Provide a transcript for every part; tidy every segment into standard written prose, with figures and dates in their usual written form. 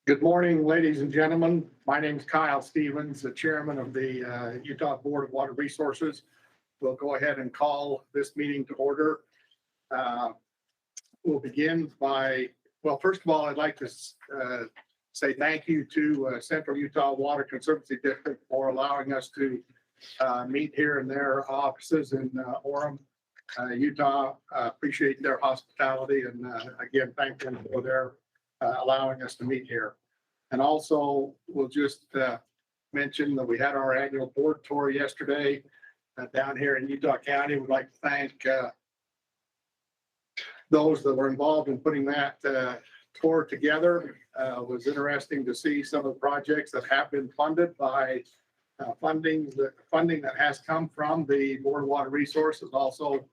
Good morning, ladies and gentlemen. My name is Kyle Stevens, the chairman of the Utah Board of Water Resources. We'll go ahead and call this meeting to order. We'll begin by, well, first of all, I'd like to say thank you to Central Utah Water Conservancy District for allowing us to meet here in their offices in Orem, Utah. Appreciate their hospitality, and again, thank them for their allowing us to meet here. And also, we'll just mention that we had our annual board tour yesterday down here in Utah County. We'd like to thank those that were involved in putting that tour together. It was interesting to see some of the projects that have been funded by funding that has come from the Board of Water Resources, also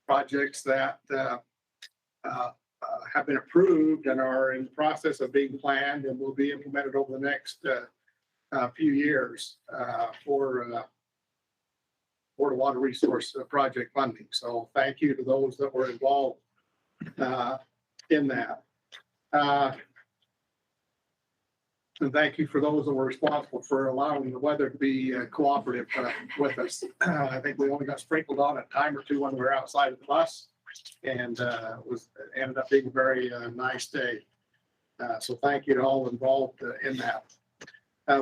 projects that have been approved and are in the process of being planned and will be implemented over the next few years for Board of Water Resource project funding. So thank you to those that were involved in that. And thank you for those that were responsible for allowing the weather to be cooperative with us. I think we only got sprinkled on a time or two when we were outside of the bus, and ended up being a very nice day. So thank you to all involved in that.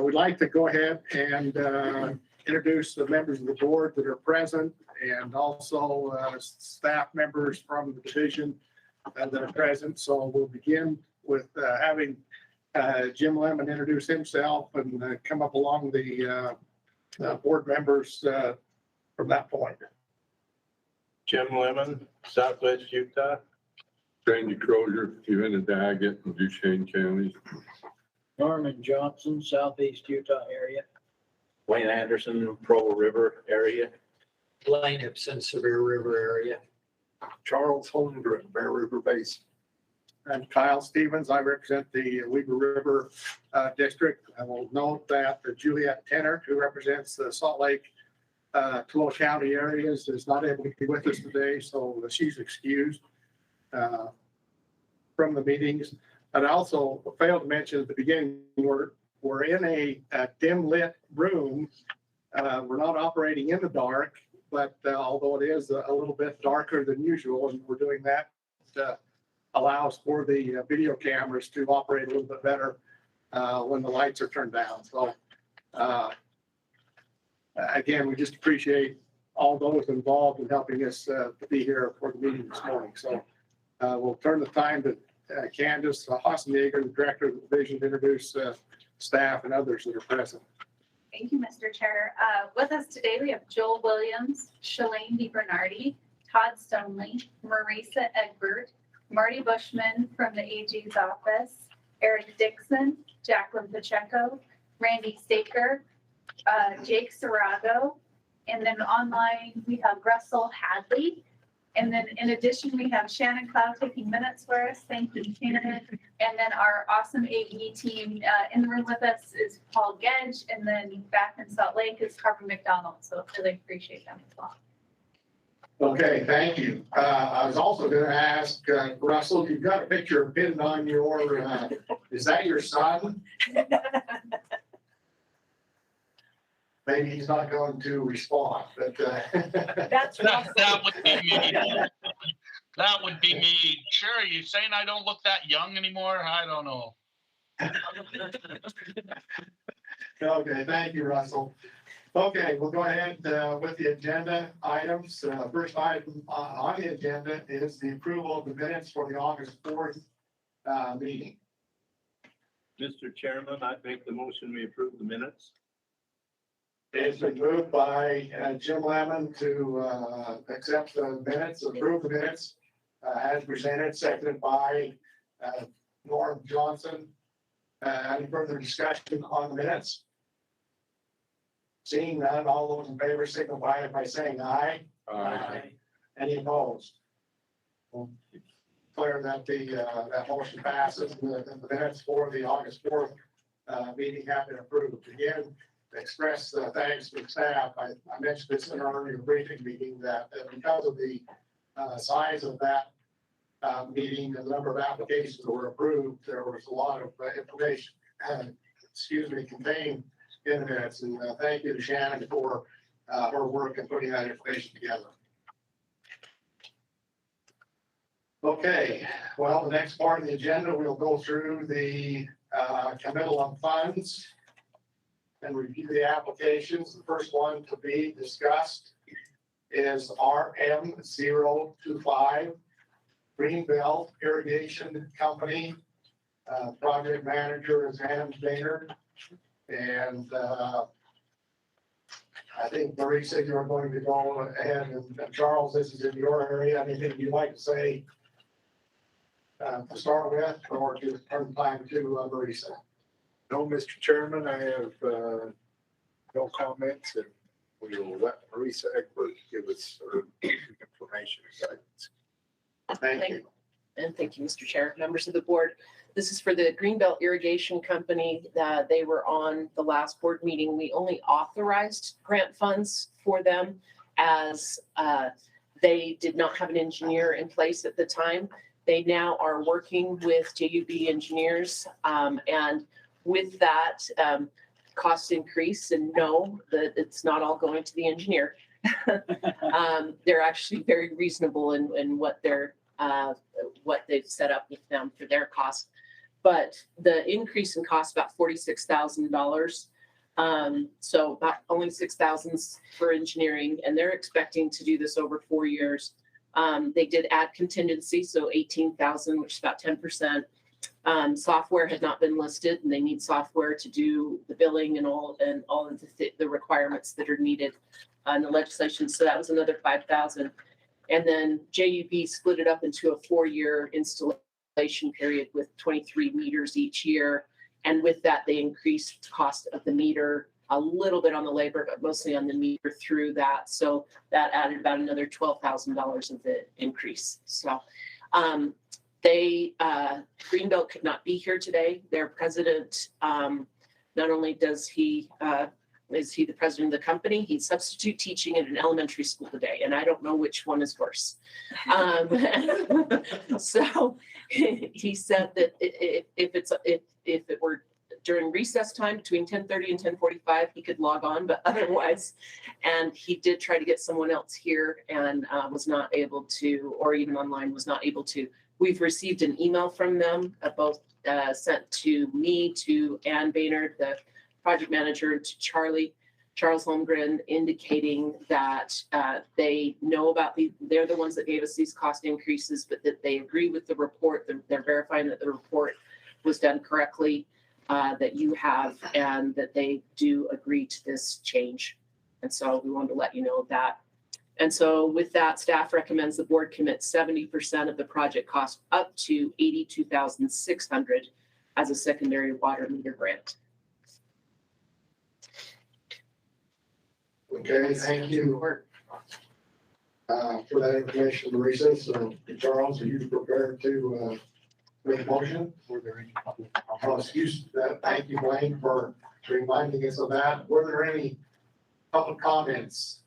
We'd like to go ahead and introduce the members of the board that are present, and also staff members from the division that are present. So we'll begin with having Jim Lemon introduce himself and come up along the board members from that point. Jim Lemon, Southwest Utah. Randy Crozier, Uinta Daggett, and Duchesne counties. Norman Johnson, Southeast Utah area. Wayne Anderson, Provo River area. Blaine Ipson, Severe River area. Charles Holmgren, Bear River Basin. And Kyle Stevens, I represent the Weber River District. I will note that Juliet Tenner, who represents the Salt Lake, Tolosa County areas, is not able to be with us today, so she's excused from the meetings. And I also failed to mention at the beginning, we're in a dim lit room. We're not operating in the dark, but although it is a little bit darker than usual, and we're doing that allows for the video cameras to operate a little bit better when the lights are turned down. So again, we just appreciate all those involved in helping us to be here for the meeting this morning. So we'll turn the time to Candace Hassenjager, the director of the division, to introduce staff and others that are present. Thank you, Mr. Chair. With us today, we have Joel Williams, Shalane DiBernardi, Todd Stoneley, Marisa Egbert, Marty Bushman from the AG's office, Eric Dixon, Jaqueline Pacheco, Randy Staker, Jake Sarago, and then online we have Russell Hadley. And then in addition, we have Shannon Cloud taking minutes for us. Thank you, Shannon. And then our awesome AE team in the room with us is Paul Gedge, and then back in Salt Lake is Harper McDonald. So really appreciate them as well. Okay, thank you. I was also going to ask Russell, you've got a picture pinned on your, is that your son? Maybe he's not going to respond, but That's that would be me. That would be me. Sure, you saying I don't look that young anymore? I don't know. Okay, thank you, Russell. Okay, we'll go ahead with the agenda items. First item on the agenda is the approval of the minutes for the August 4th meeting. Mr. Chairman, I make the motion we approve the minutes. It's been moved by Jim Lemon to accept the minutes, approve the minutes as presented, seconded by Norm Johnson. Any further discussion on the minutes? Seeing none, all those in favor signify by saying aye. Aye. Any opposed? We'll declare that that motion passes, and the minutes for the August 4th meeting have been approved. Again, express thanks to staff. I mentioned this in our earlier briefing meeting that because of the size of that meeting and the number of applications that were approved, there was a lot of information contained in the minutes. And thank you to Shannon for her work in putting that information together. Okay, well, the next part of the agenda, we'll go through the committal on funds and review the applications. The first one to be discussed is RM 025 Greenbelt Irrigation Company. Project manager is Baynard. And I think Marie said you were going to go ahead, and Charles, this is in your area. Anything you'd like to say to start with, or just turn time to Marisa? No, Mr. Chairman, I have no comments, and we will let Marisa Egbert give us her information and guidance. Thank you. And thank you, Mr. Chair, members of the board. This is for the Greenbelt Irrigation Company. They were on the last board meeting. We only authorized grant funds for them as they did not have an engineer in place at the time. They now are working with JUB engineers, and with that cost increase, and no, that it's not all going to the engineer. They're actually very reasonable in what they've set up with them for their cost. But the increase in cost about $46,000. So about only $6,000 for engineering, and they're expecting to do this over 4 years. They did add contingency, so $18,000, which is about 10%. Software had not been listed, and they need software to do the billing and all of the requirements that are needed in the legislation. So that was another $5,000. And then JUB split it up into a 4-year installation period with 23 meters each year. And with that, they increased the cost of the meter a little bit on the labor, but mostly on the meter through that. So that added about another $12,000 of the increase. So Greenbelt could not be here today. Their president, not only is he the president of the company, he's substitute teaching at an elementary school today, and I don't know which one is worse. So he said that if it were during recess time between 10:30 and 10:45, he could log on, but otherwise, and he did try to get someone else here and was not able to, or even online was not able to. We've received an email from them, both sent to me, to Ann Baynard, the project manager, to Charles Holmgren, indicating that they know about they're the ones that gave us these cost increases, but that they agree with the report. They're verifying that the report was done correctly, that you have, and that they do agree to this change. And so we wanted to let you know of that. And so with that, staff recommends the board commit 70% of the project cost up to $82,600 as a secondary water meter grant. Okay, thank you for that information, Marisa. So Charles, are you prepared to make a motion? Were there any public Thank you, Blaine, for reminding us of that. Were there any public comments?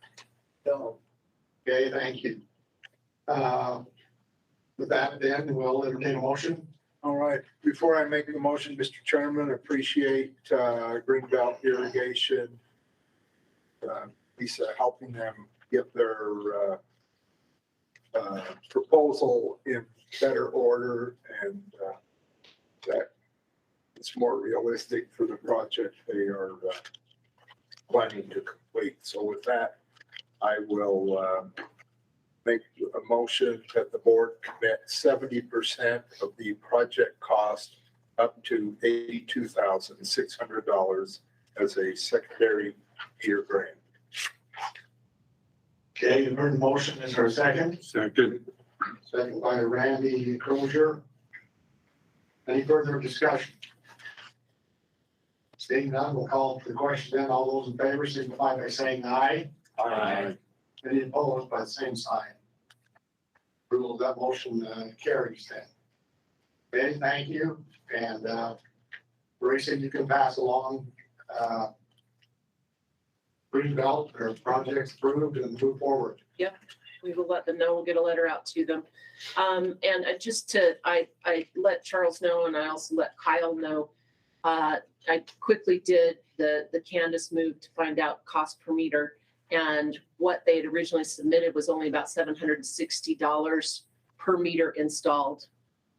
No. Okay, thank you. With that, then we'll entertain a motion. All right, before I make the motion, Mr. Chairman, appreciate Greenbelt Irrigation, Lisa helping them get their proposal in better order, and that it's more realistic for the project they are planning to complete. So with that, I will make a motion that the board commit 70% of the project cost up to $82,600 as a secondary meter grant. Okay, you heard the motion. Is there a second? Second. Second by Randy Crozier. Any further discussion? Seeing none, we'll call for the question then. All those in favor signify by saying aye. Aye. Any opposed by the same sign? Approval of that motion carries then. Okay, thank you. And Marisa, you can pass along Greenbelt or projects approved and move forward. We will let them know. We'll get a letter out to them. And I let Charles know, and I also let Kyle know I quickly did the Canvas move to find out cost per meter. And what they had originally submitted was only about $760 per meter installed,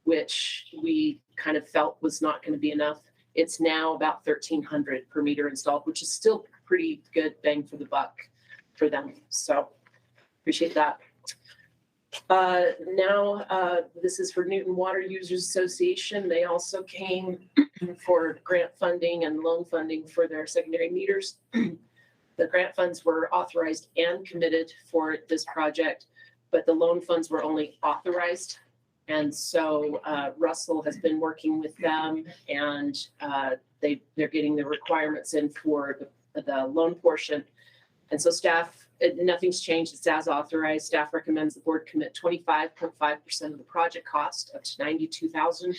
which we kind of felt was not going to be enough. It's now about $1,300 per meter installed, which is still pretty good bang for the buck for them. So appreciate that. This is for Newton Water Users Association. They also came for grant funding and loan funding for their secondary meters. The grant funds were authorized and committed for this project, but the loan funds were only authorized. And so Russell has been working with them, and they're getting the requirements in for the loan portion. And so staff, nothing's changed. It's as authorized. Staff recommends the board commit 25.5% of the project cost up to $92,000,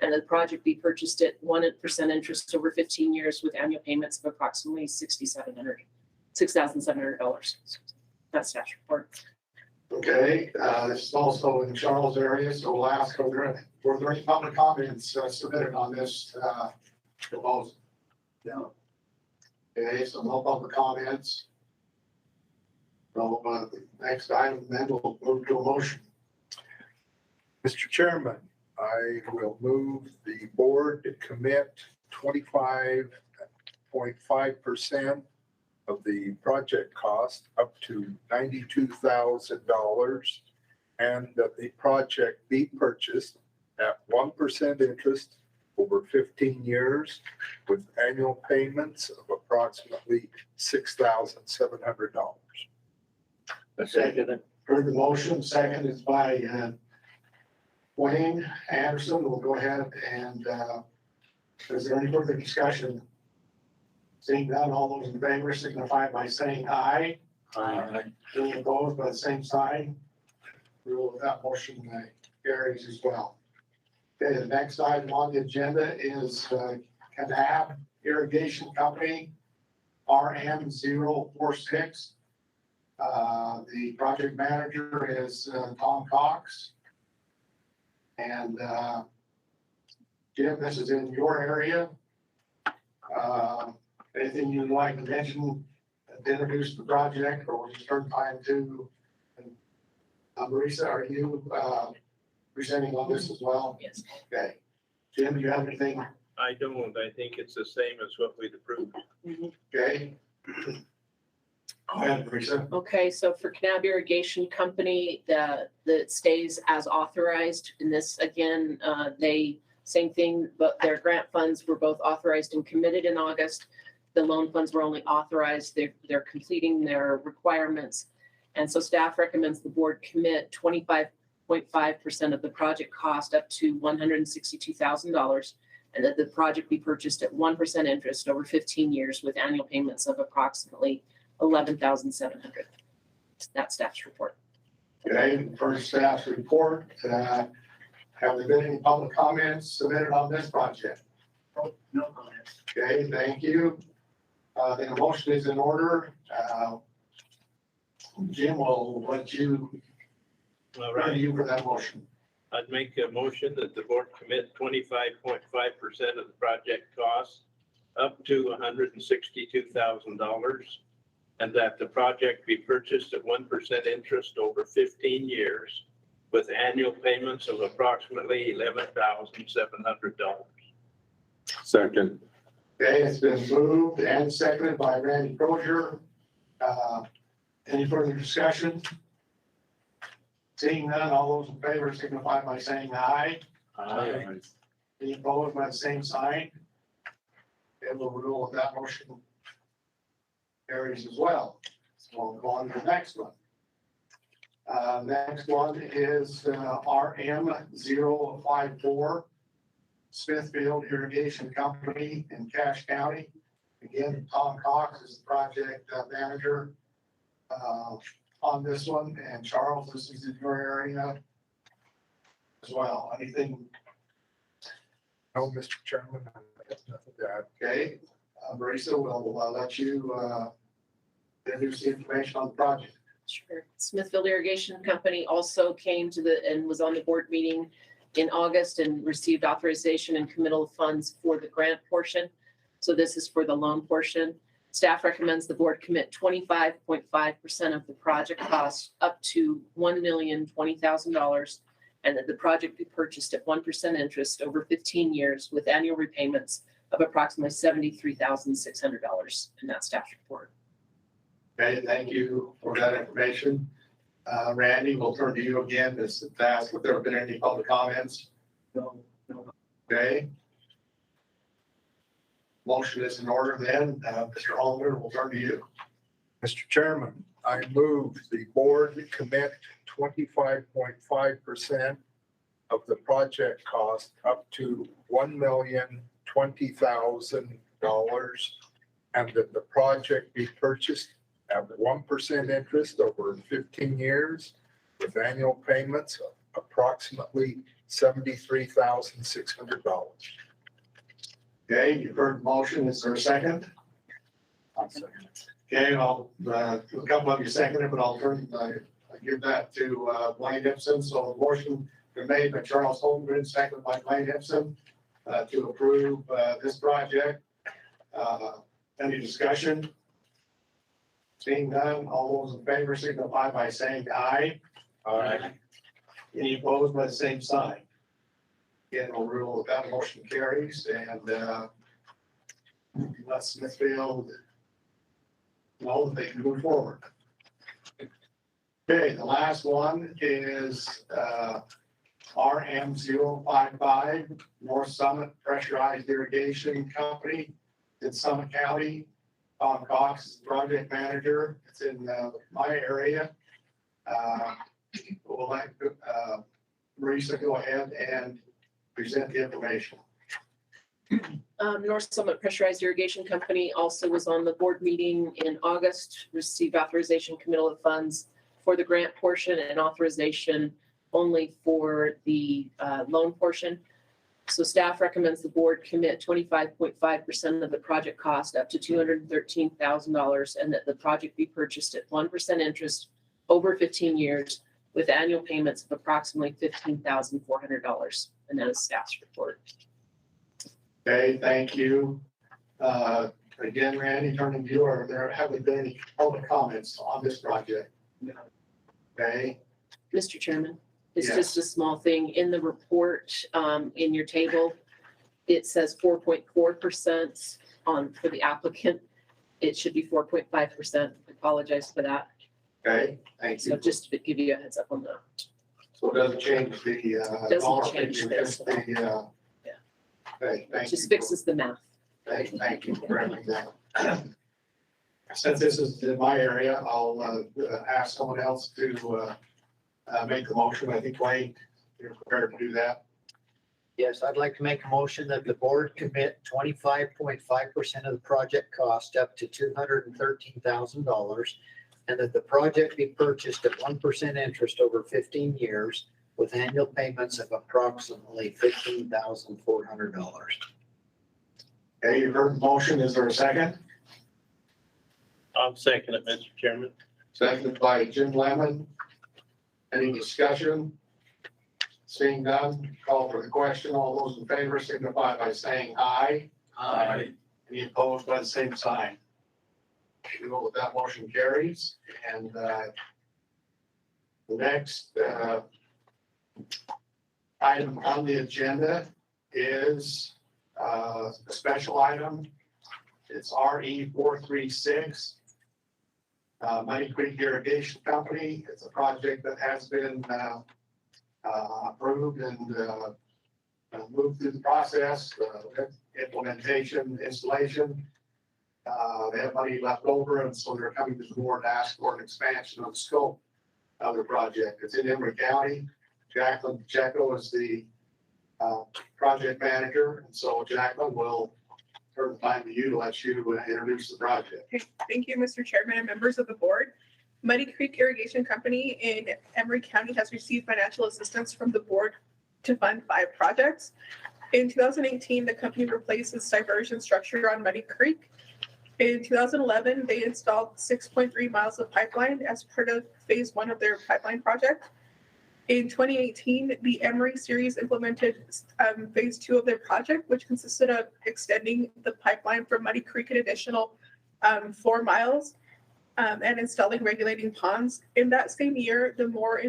and the project be purchased at 1% interest over 15 years with annual payments of approximately $6,700. That's staff's report. Okay, this is also in Charles area, so we'll ask, were there any public comments submitted on this proposal? No. Okay, so no public comments. So next item, then we'll move to a motion. Mr. Chairman, I will move the board to commit 25.5% of the project cost up to $92,000, and that the project be purchased at 1% interest over 15 years with annual payments of approximately $6,700. Second. Heard the motion, second is by Wayne Anderson. We'll go ahead and is there any further discussion? Seeing none, all those in favor signify by saying aye. Aye. Any opposed by the same sign? Rule that motion carries as well. Okay, the next item on the agenda is Kanab Irrigation Company, RM 046. The project manager is Tom Cox. And Jim, this is in your area. Anything you'd like to mention to introduce the project, or will you start time to? Marisa, are you presenting on this as well? Yes. Okay. Jim, do you have anything? I don't. I think it's the same as what we'd approved. Okay. Go ahead, Marisa. Okay, so for Kanab Irrigation Company, that stays as authorized. In this, again, same thing, but their grant funds were both authorized and committed in August. The loan funds were only authorized. They're completing their requirements. And so staff recommends the board commit 25.5% of the project cost up to $162,000, and that the project be purchased at 1% interest over 15 years with annual payments of approximately $11,700. That's staff's report. Okay, first staff's report. Have there been any public comments submitted on this project? No comments. Okay, thank you. The motion is in order. Jim will let you, All ready right. you for that motion. I'd make a motion that the board commit 25.5% of the project cost up to $162,000, and that the project be purchased at 1% interest over 15 years with annual payments of approximately $11,700. Second. Okay, it's been moved and seconded by Randy Proj. Any further discussion? Seeing none, all those in favor signify by saying aye. Aye. Any opposed by the same sign? And we'll rule that that motion carries as well. So we'll go on to the next one. Next one is RM 054, Smithfield Irrigation Company in Cache County. Again, Tom Cox is the project manager on this one, and Charles, this is in your area as well. Anything? No, Mr. Chairman, I have nothing to add. Okay, Marisa will let you introduce the information on the project. Sure. Smithfield Irrigation Company also came to and was on the board meeting in August and received authorization and committal of funds for the grant portion. So this is for the loan portion. Staff recommends the board commit 25.5% of the project cost up to $1,020,000, and that the project be purchased at 1% interest over 15 years with annual repayments of approximately $73,600. And that's staff's report. Okay, thank you for that information. Randy, we'll turn to you again to ask if there have been any public comments. No. Okay. Motion is in order then. Mr. Holder, we'll turn to you. Mr. Chairman, I move the board commit 25.5% of the project cost up to $1,020,000, and that the project be purchased at 1% interest over 15 years with annual payments of approximately $73,600. Okay, you've heard the motion. Is there a second? Okay, I'll, a couple of you seconded, but I'll give that to Blaine Hipson. So the motion been made by Charles Holmgren, seconded by Blaine Hipson, to approve this project. Any discussion? Seeing none, all those in favor signify by saying aye. Aye. Any opposed by the same sign? Again, we'll rule that motion carries, and let Smithfield know that they can move forward. Okay, the last one is RM 055 North Summit Pressurized Irrigation Company in Summit County. Tom Cox is the project manager. It's in my area. We'll let Marisa go ahead and present the information. North Summit Pressurized Irrigation Company also was on the board meeting in August, received authorization committal of funds for the grant portion and authorization only for the loan portion. So staff recommends the board commit 25.5% of the project cost up to $213,000, and that the project be purchased at 1% interest over 15 years with annual payments of approximately $15,400. And that is staff's report. Okay, thank you. Again, Randy, turning to you, or there haven't been any public comments on this project? Okay, Mr. Chairman, it's Yeah. just a small thing. In the report, in your table, it says 4.4% for the applicant. It should be 4.5%. I apologize for that. okay, thank So you. just to give you a heads up on that. So it doesn't change the. Doesn't dollar change figure, this. just the, Yeah. Okay, thank It just you. fixes the math. Thank you for bringing that. Since this is in my area, I'll ask someone else to make the motion. I think Wayne, you're prepared to do that. Yes, I'd like to make a motion that the board commit 25.5% of the project cost up to $213,000, and that the project be purchased at 1% interest over 15 years with annual payments of approximately $15,400. Okay, you've heard the motion. Is there a second? I'll second it, Mr. Chairman. Seconded by Jim Lemon. Any discussion? Seeing none, call for the question. All those in favor signify by saying aye. Aye. Any opposed by the same sign? We go with that motion carries. And the next item on the agenda is a special item. It's RE 436. Money Creek Irrigation Company. It's a project that has been approved and moved through the process, implementation, installation. They have money left over, and so they're coming to the board to ask for an expansion of the scope of the project. It's in Emery County. Jaqueline Pacheco is the project manager, and so Jaqueline will turn the time to you to let you introduce the project. Okay, thank you, Mr. Chairman and members of the board. Muddy Creek Irrigation Company in Emery County has received financial assistance from the board to fund 5 projects. In 2018, the company replaced its diversion structure on Muddy Creek. In 2011, they installed 6.3 miles of pipeline as part of phase 1 of their pipeline project. In 2018, the Emery series implemented phase 2 of their project, which consisted of extending the pipeline from Muddy Creek an additional 4 miles and installing regulating ponds. In that same year, the Moore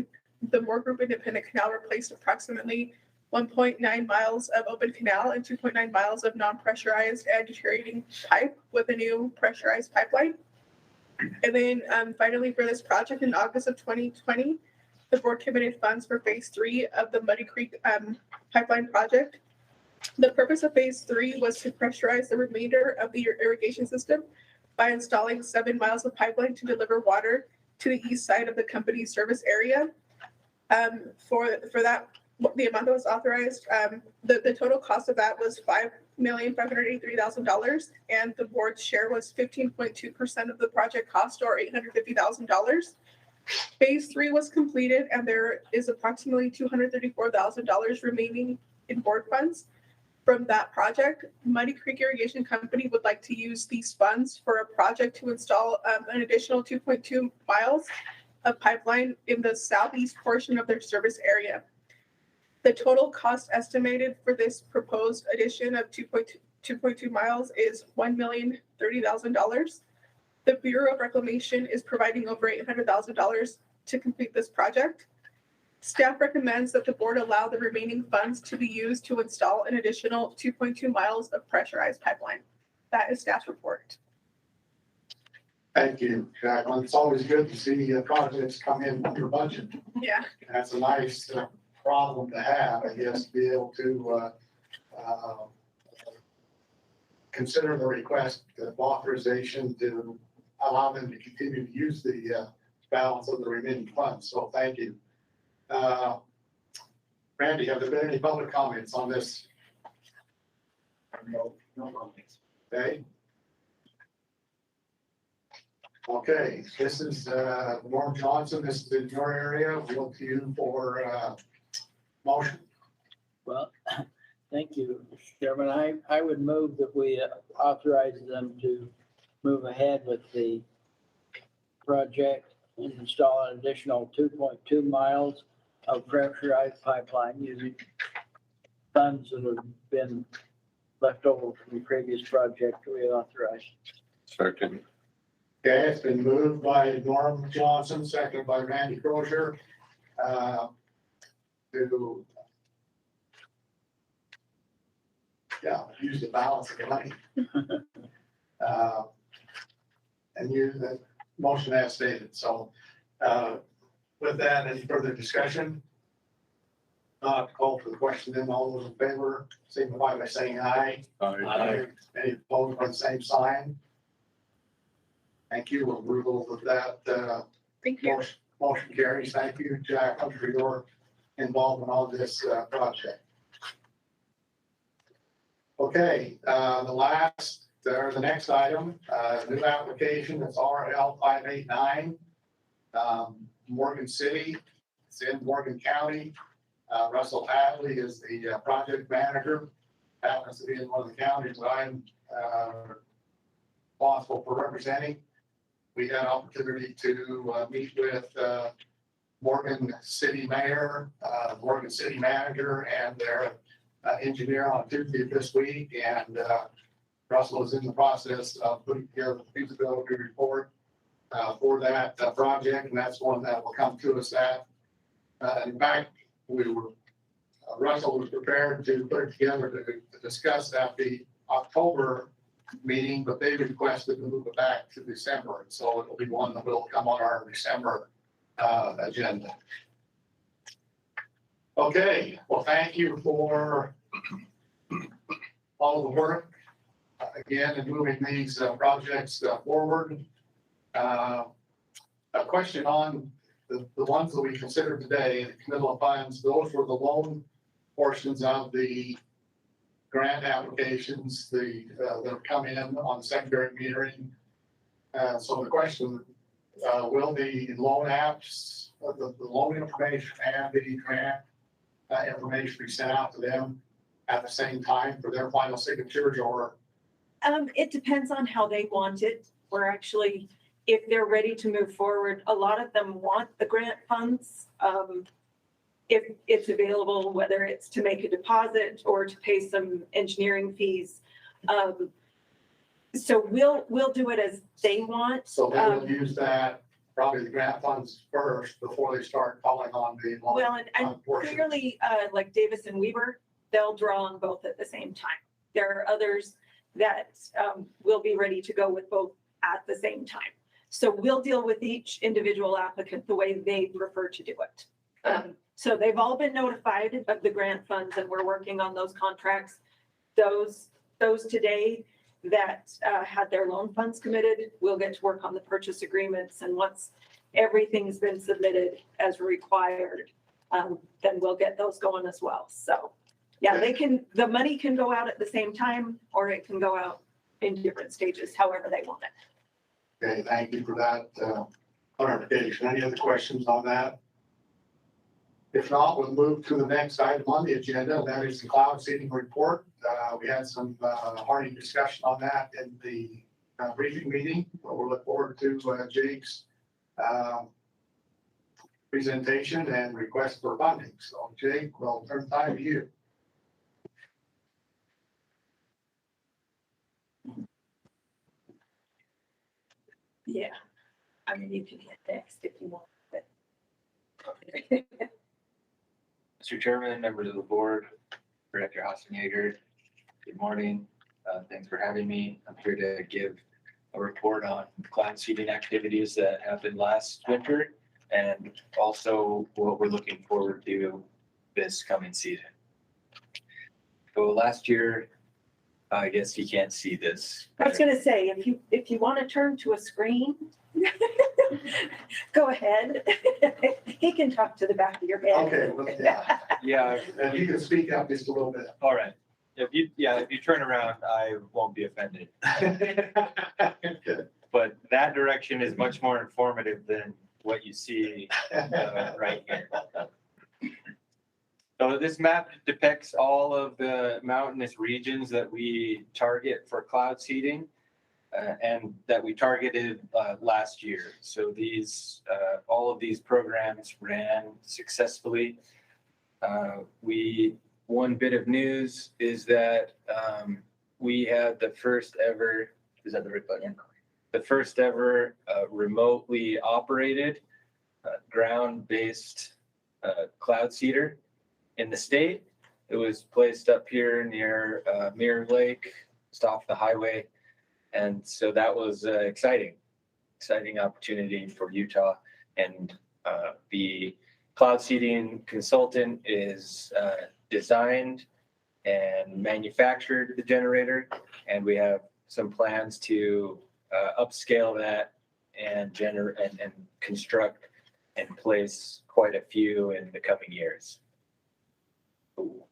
Group Independent Canal replaced approximately 1.9 miles of open canal and 2.9 miles of non-pressurized and deteriorating pipe with a new pressurized pipeline. And then finally for this project in August of 2020, the board committed funds for phase 3 of the Muddy Creek pipeline project. The purpose of phase 3 was to pressurize the remainder of the irrigation system by installing 7 miles of pipeline to deliver water to the east side of the company's service area. For that, the amount that was authorized, the total cost of that was $5,583,000, and the board's share was 15.2% of the project cost, or $850,000. Phase 3 was completed, and there is approximately $234,000 remaining in board funds from that project. Muddy Creek Irrigation Company would like to use these funds for a project to install an additional 2.2 miles of pipeline in the southeast portion of their service area. The total cost estimated for this proposed addition of 2.2 miles is $1,030,000. The Bureau of Reclamation is providing over $800,000 to complete this project. Staff recommends that the board allow the remaining funds to be used to install an additional 2.2 miles of pressurized pipeline. That is staff's report. Thank you, Jaqueline. It's always good to see projects come in under budget. Yeah. That's a nice problem to have, I guess, to be able to consider the request of authorization to allow them to continue to use the balance of the remaining funds. So thank you. Randy, have there been any public comments on this? No comments. Okay. Okay, this is Norm Johnson. This is in your area. We look to you for motion. Well, thank you, Mr. Chairman. I would move that we authorize them to move ahead with the project and install an additional 2.2 miles of pressurized pipeline using funds that have been left over from the previous project we authorized. Second. Okay, it's been moved by Norm Johnson, seconded by Randy Crozier, to use the balance of the money. And use the motion as stated. So with that, any further discussion? Not call for the question, then all those in favor, signify by saying aye. Aye. Any opposed by the same sign? Thank you. We'll rule with that. Thank you. Motion carries. Thank you, Jaqueline, for your involvement on this project. Okay, the next item, new application, it's RL 589, Morgan City. It's in Morgan County. Russell Hadley is the project manager. Happens to be in one of the counties that I'm responsible for representing. We had an opportunity to meet with Morgan City Mayor, Morgan City Manager, and their engineer on Tuesday of this week. And Russell is in the process of putting together the feasibility report for that project, and that's one that will come to us at. In fact, Russell was prepared to put it together to discuss at the October meeting, but they requested to move it back to December. And so it'll be one that will come on our December agenda. Okay, well, thank you for all of the work again in moving these projects forward. A question on the ones that we considered today, the committal funds, those were the loan portions of the grant applications that have come in on the secondary metering. So the question, will the loan apps, the loan information and the grant information be sent out to them at the same time for their final signatures, or? It depends on how they want it. We're actually, if they're ready to move forward, a lot of them want the grant funds. if it's available, whether it's to make a deposit or to pay some engineering fees. So we'll do it as they want. So they will use that, probably the grant funds first before they start calling on the loan Well, and portion. clearly, like Davis and Weaver, they'll draw on both at the same time. There are others that will be ready to go with both at the same time. So we'll deal with each individual applicant the way they prefer to do it. So they've all been notified of the grant funds and we're working on those contracts. Those today that had their loan funds committed, we'll get to work on the purchase agreements. And once everything's been submitted as required, then we'll get those going as well. So yeah, the money can go out at the same time or it can go out in different stages, however they want it. Okay, thank you for that clarification. Any other questions on that? If not, we'll move to the next item on the agenda. That is the cloud seeding report. We had some hearty discussion on that in the briefing meeting. We'll look forward to Jake's presentation and request for funding. So Jake, we'll turn time to you. Yeah. I mean, you can hit next if you want, but. Mr. Chairman, members of the board, Director Hassenjager, good morning. Thanks for having me. I'm here to give a report on cloud seeding activities that happened last winter and also what we're looking forward to this coming season. So last year, I guess you can't see this. I was gonna say, if you want to turn to a screen, go ahead. He can talk to the back of your head. Okay, well, yeah. Yeah, And you can speak up just a little bit. all right. If you turn around, I won't be offended. But that direction is much more informative than what you see right here. So this map depicts all of the mountainous regions that we target for cloud seeding and that we targeted last year. So these, all of these programs ran successfully. One bit of news is that we had the first ever, is that the right button? The first ever remotely operated ground-based cloud seeder in the state. It was placed up here near Mirror Lake, just off the highway. And so that was exciting opportunity for Utah. And the cloud seeding consultant is designed and manufactured the generator. And we have some plans to upscale that and construct and place quite a few in the coming years. Ooh.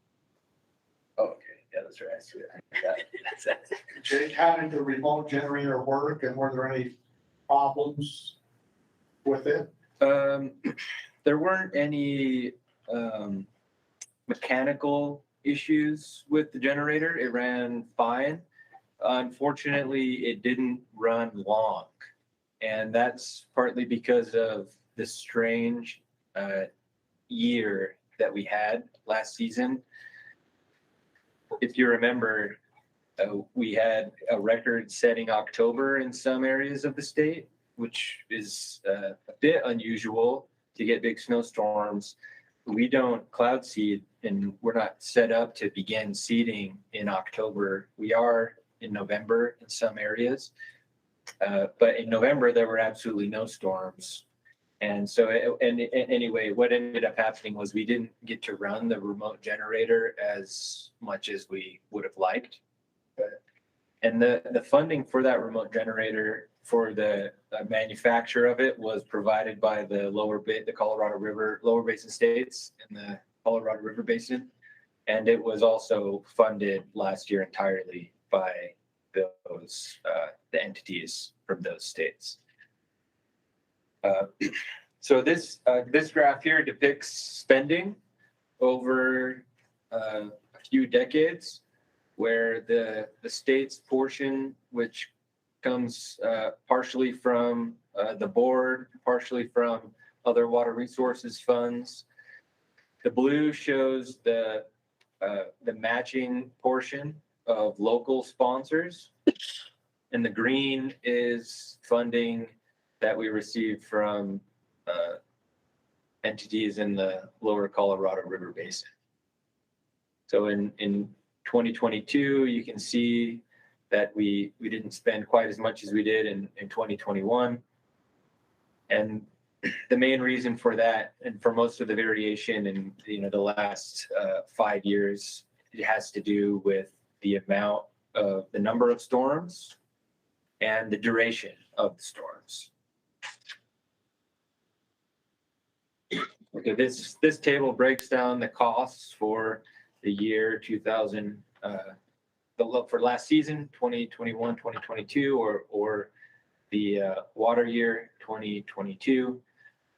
Oh, okay, yeah, that's right. Jake, how did the remote generator work and were there any problems with it? There weren't any mechanical issues with the generator. It ran fine. Unfortunately, it didn't run long. And that's partly because of the strange year that we had last season. If you remember, we had a record-setting October in some areas of the state, which is a bit unusual to get big snowstorms. We don't cloud seed and we're not set up to begin seeding in October. We are in November in some areas. But in November, there were absolutely no storms. And so, anyway, what ended up happening was we didn't get to run the remote generator as much as we would have liked. And the funding for that remote generator for the manufacture of it was provided by the the Colorado River, lower basin states in the Colorado River Basin. And it was also funded last year entirely by those, the entities from those states. So this graph here depicts spending over a few decades, where the state's portion, which comes partially from the board, partially from other water resources funds, The blue shows the matching portion of local sponsors. And the green is funding that we received from entities in the lower Colorado River Basin. So in 2022, you can see that we didn't spend quite as much as we did in 2021. And the main reason for that, and for most of the variation in the last 5 years, it has to do with the amount of the number of storms and the duration of the storms. Okay, this table breaks down the costs for the year 2000, for last season, 2021, 2022, or the water year 2022.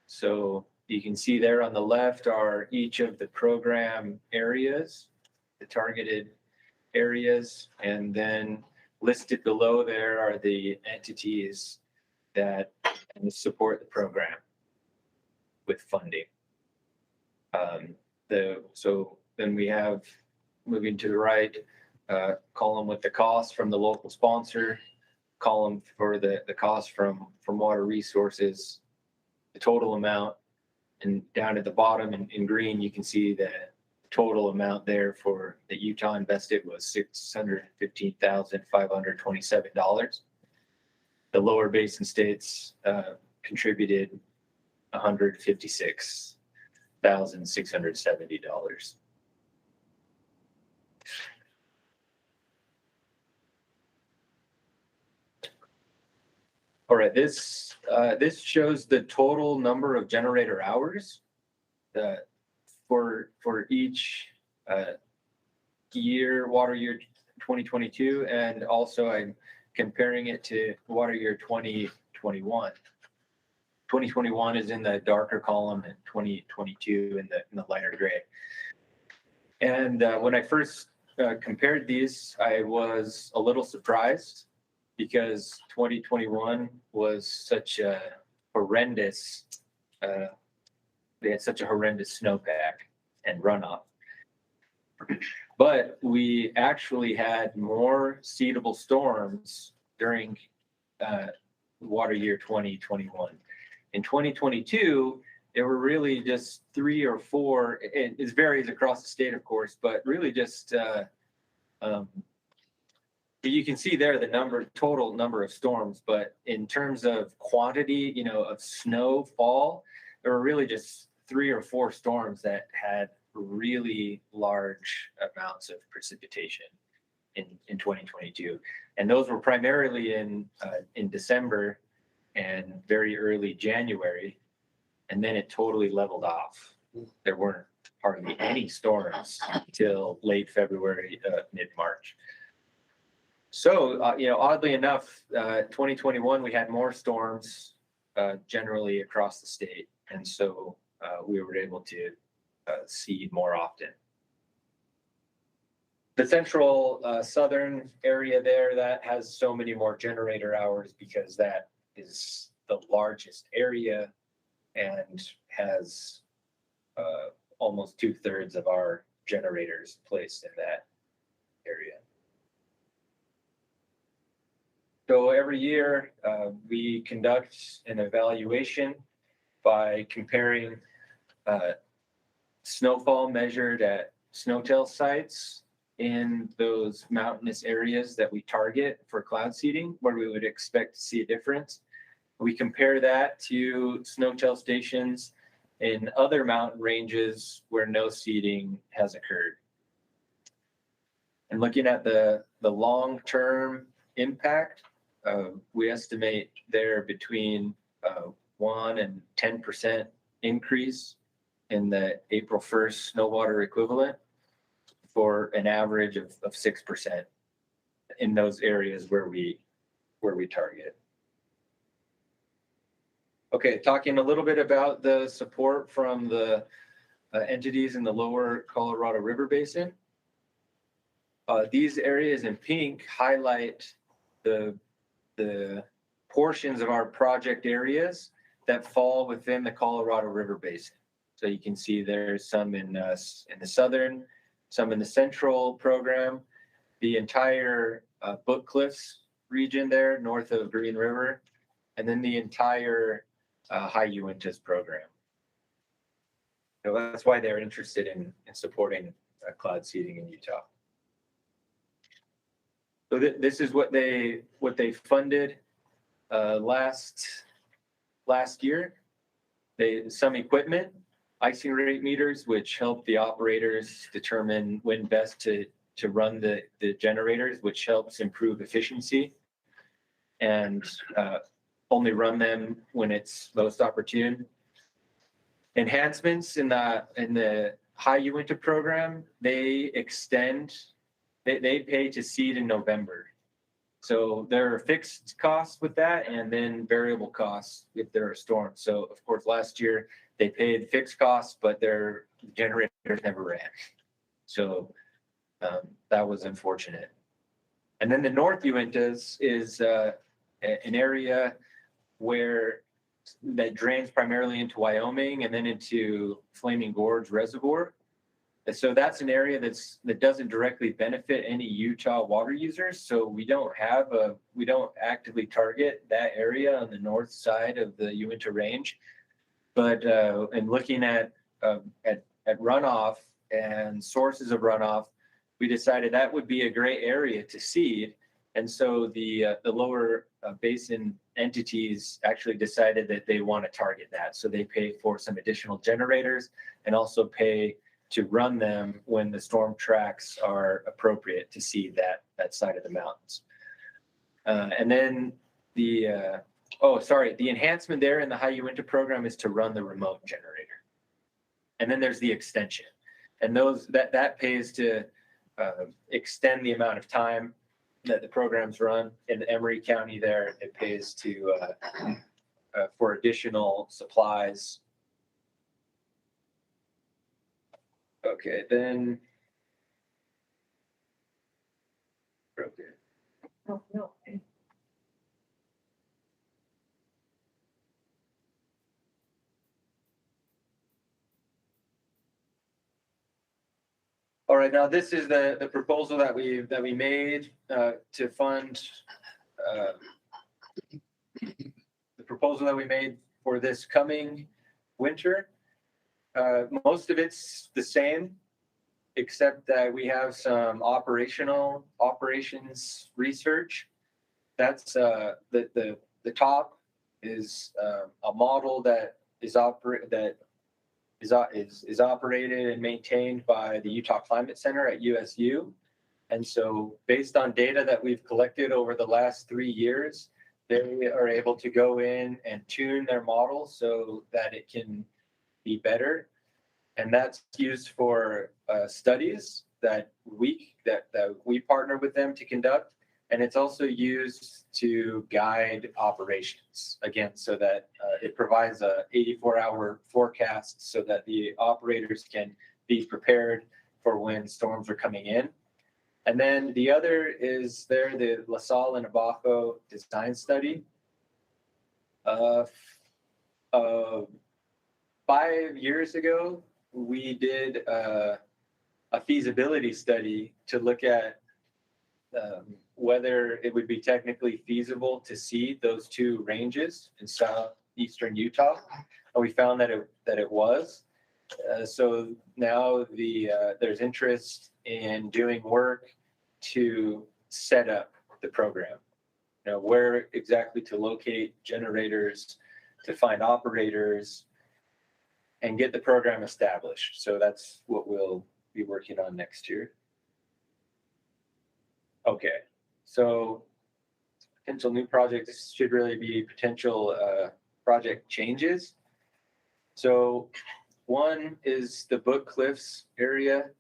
So you can see there on the left are each of the program areas, the targeted areas, and then listed below there are the entities that support the program with funding. So then we have, moving to the right, column with the cost from the local sponsor, column for the cost from water resources, the total amount, and down at the bottom in green, you can see the total amount there for that Utah invested was $615,527. The lower basin states contributed $156,670. All right, this shows the total number of generator hours for each year, water year 2022, and also I'm comparing it to water year 2021. 2021 is in the darker column and 2022 in the lighter gray. And when I first compared these, I was a little surprised because 2021 was such a horrendous, they had such a horrendous snowpack and runoff. But we actually had more seedable storms during water year 2021. In 2022, there were really just 3 or 4, and it varies across the state, of course, but really just, you can see there the total number of storms, but in terms of quantity, of snowfall, there were really just 3 or 4 storms that had really large amounts of precipitation in 2022. And those were primarily in December and very early January, and then it totally leveled off. There weren't hardly any storms until late February, mid-March. So, oddly enough, 2021, we had more storms generally across the state. And so we were able to seed more often. The central southern area there, that has so many more generator hours because that is the largest area and has almost 2/3 of our generators placed in that area. So every year we conduct an evaluation by comparing snowfall measured at snowtail sites in those mountainous areas that we target for cloud seeding, where we would expect to see a difference. We compare that to snowtail stations in other mountain ranges where no seeding has occurred. And looking at the long-term impact, we estimate there between 1 and 10% increase in the April 1st snow water equivalent for an average of 6% in those areas where we target. Okay, talking a little bit about the support from the entities in the lower Colorado River Basin. These areas in pink highlight the portions of our project areas that fall within the Colorado River Basin. So you can see there's some in the southern, some in the central program, the entire Book Cliffs region there north of Green River, and then the entire High Uintas program. So that's why they're interested in supporting cloud seeding in Utah. So this is what they funded last year. Some equipment, icing rate meters, which help the operators determine when best to run the generators, which helps improve efficiency, and only run them when it's most opportune. Enhancements in the High Uinta program, they pay to seed in November. So there are fixed costs with that and then variable costs if there are storms. So of course, last year they paid fixed costs, but their generators never ran. So that was unfortunate. And then the North Uintas is an area that drains primarily into Wyoming and then into Flaming Gorge Reservoir. And so that's an area that doesn't directly benefit any Utah water users. So we don't actively target that area on the north side of the Uinta Range. But in looking at runoff and sources of runoff, we decided that would be a great area to seed. And so the lower basin entities actually decided that they want to target that. So they pay for some additional generators and also pay to run them when the storm tracks are appropriate to seed that side of the mountains. And then the enhancement there in the High Uinta program is to run the remote generator. And then there's the extension. And that pays to extend the amount of time that the programs run. In Emery County there, it pays for additional supplies. Okay, then. Okay. Oh, no. All right, now this is the proposal that we made to fund the proposal that we made for this coming winter. Most of it's the same, except that we have some operations research. That's the top is a model that is operated and maintained by the Utah Climate Center at USU. And so based on data that we've collected over the last 3 years, they are able to go in and tune their model so that it can be better. And that's used for studies that we partner with them to conduct. And it's also used to guide operations, again, so that it provides a 84-hour forecast so that the operators can be prepared for when storms are coming in. And then the other is the La Salle and Abajo design study. 5 years ago, we did a feasibility study to look at whether it would be technically feasible to seed those two ranges in southeastern Utah. And we found that it was. So now there's interest in doing work to set up the program. Where exactly to locate generators, to find operators, and get the program established. So that's what we'll be working on next year. Okay, so potential new projects should really be potential project changes. So one is the Book Cliffs area.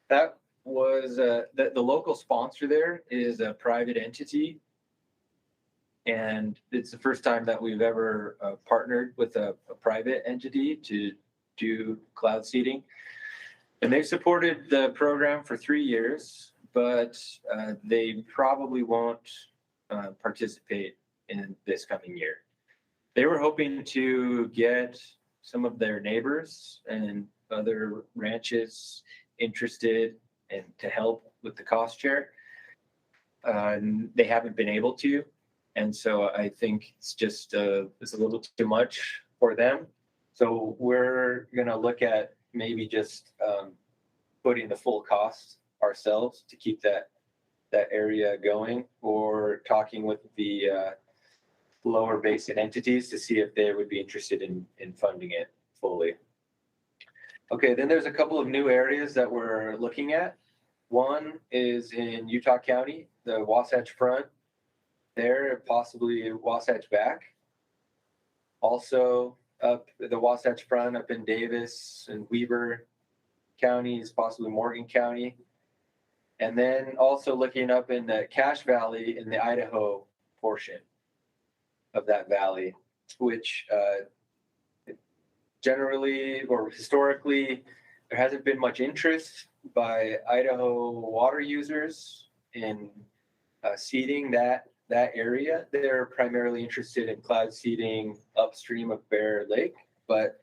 That was the local sponsor there is a private entity. And it's the first time that we've ever partnered with a private entity to do cloud seeding. And they've supported the program for 3 years, but they probably won't participate in this coming year. They were hoping to get some of their neighbors and other ranches interested and to help with the cost share. And they haven't been able to. And so I think it's just, it's a little too much for them. So we're gonna look at maybe just putting the full cost ourselves to keep that area going, or talking with the lower basin entities to see if they would be interested in funding it fully. Okay, then there's a couple of new areas that we're looking at. One is in Utah County, the Wasatch Front there, possibly Wasatch back. Also up the Wasatch Front up in Davis and Weber counties, possibly Morgan County. And then also looking up in the Cache Valley in the Idaho portion of that valley, which generally or historically, there hasn't been much interest by Idaho water users in seeding that area. They're primarily interested in cloud seeding upstream of Bear Lake, but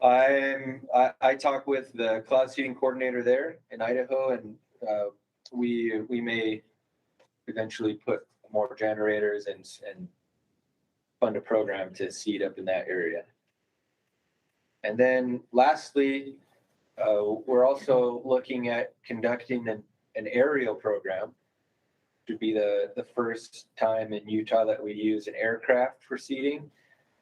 I talk with the cloud seeding coordinator there in Idaho, and we may eventually put more generators and fund a program to seed up in that area. And then lastly, we're also looking at conducting an aerial program. To be the first time in Utah that we use an aircraft for seeding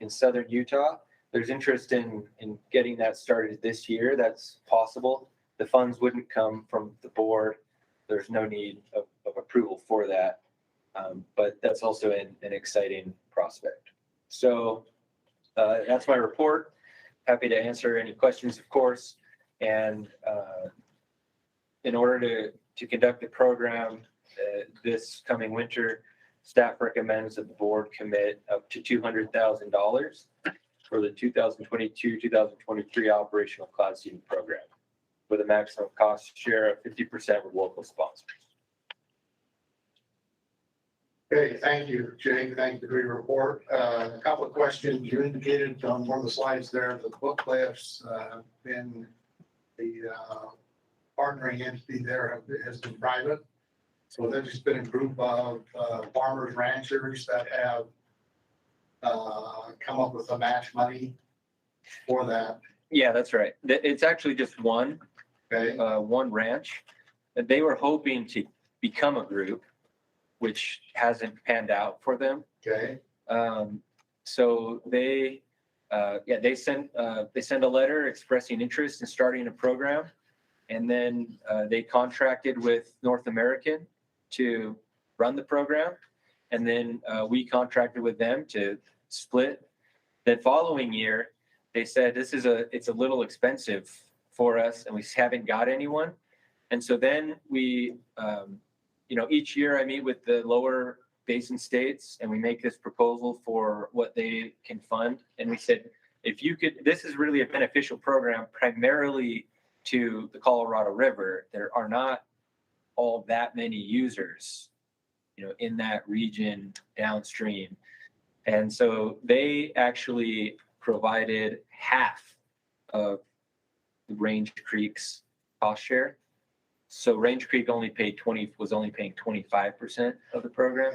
in southern Utah. There's interest in getting that started this year. That's possible. The funds wouldn't come from the board. There's no need of approval for that. But that's also an exciting prospect. So that's my report. Happy to answer any questions, of course. And in order to conduct the program this coming winter, staff recommends that the board commit up to $200,000 for the 2022-2023 operational cloud seeding program with a maximum cost share of 50% with local sponsors. Okay, thank you, Jake. Thank you for your report. A couple of questions. You indicated on one of the slides there, the book lifts been the partnering entity there has been private. So there's just been a group of farmers, ranchers that have come up with a match money for that. Yeah, that's right. It's actually just one ranch. They were hoping to become a group, which hasn't panned out for them. Okay. So they sent a letter expressing interest in starting a program, and then they contracted with North American to run the program, and then we contracted with them to split. The following year, they said it's a little expensive for us, and we haven't got anyone. And so then we, each year I meet with the lower basin states, and we make this proposal for what they can fund. And we said, if you could, this is really a beneficial program primarily to the Colorado River. There are not all that many users, in that region downstream. And so they actually provided half of the Range Creek's cost share. So Range Creek was only paying 25% of the program,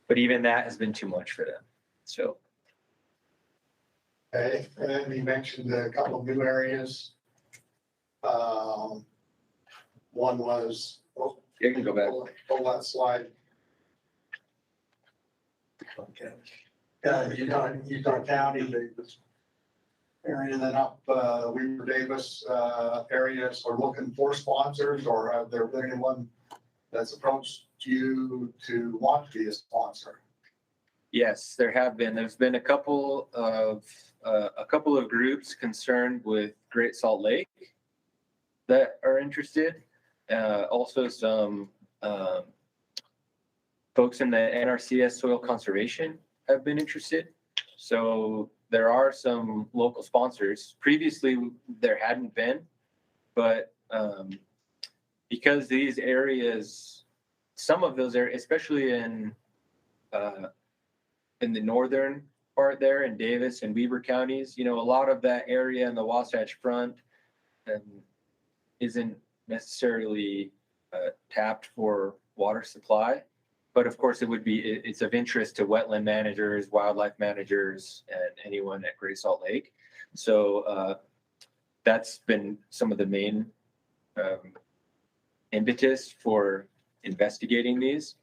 but even that has been too much for them. So. Okay, and then you mentioned a couple of new areas. One was, You can go back. Pull that slide. Okay. Utah County, Davis area, then up Weber Davis areas are looking for sponsors, or have there been anyone that's approached you to want to be a sponsor? Yes, there have been. There's been a couple of groups concerned with Great Salt Lake that are interested. Also some folks in the NRCS soil conservation have been interested. So there are some local sponsors. Previously, there hadn't been, but because these areas, some of those areas, especially in the northern part there in Davis and Weber counties. A lot of that area in the Wasatch Front isn't necessarily tapped for water supply. But of course, it's of interest to wetland managers, wildlife managers, and anyone at Great Salt Lake. So that's been some of the main impetus for investigating these.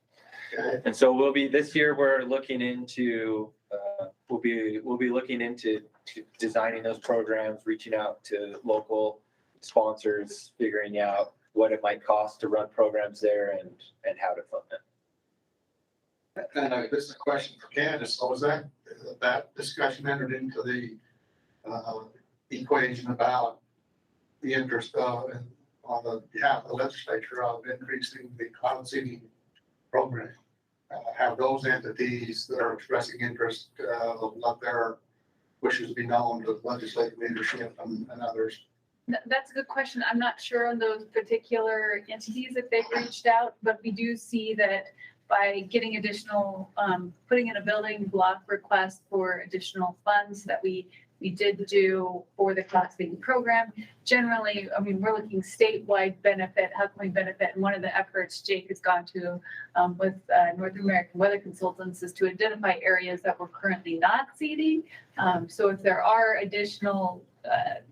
And so this year we're looking into, we'll be looking into designing those programs, reaching out to local sponsors, figuring out what it might cost to run programs there and how to fund them. And this is a question for Candace. So was that discussion entered into the equation about the interest on the behalf of the legislature of increasing the cloud seeding program? Have those entities that are expressing interest let their wishes be known to legislative leadership and others? That's a good question. I'm not sure on those particular entities if they've reached out, but we do see that by getting additional, putting in a building block request for additional funds that we did do for the cloud seeding program. Generally, I mean, we're looking statewide benefit, how can we benefit? And one of the efforts Jake has gone to with North American Weather Consultants is to identify areas that we're currently not seeding. So if there are additional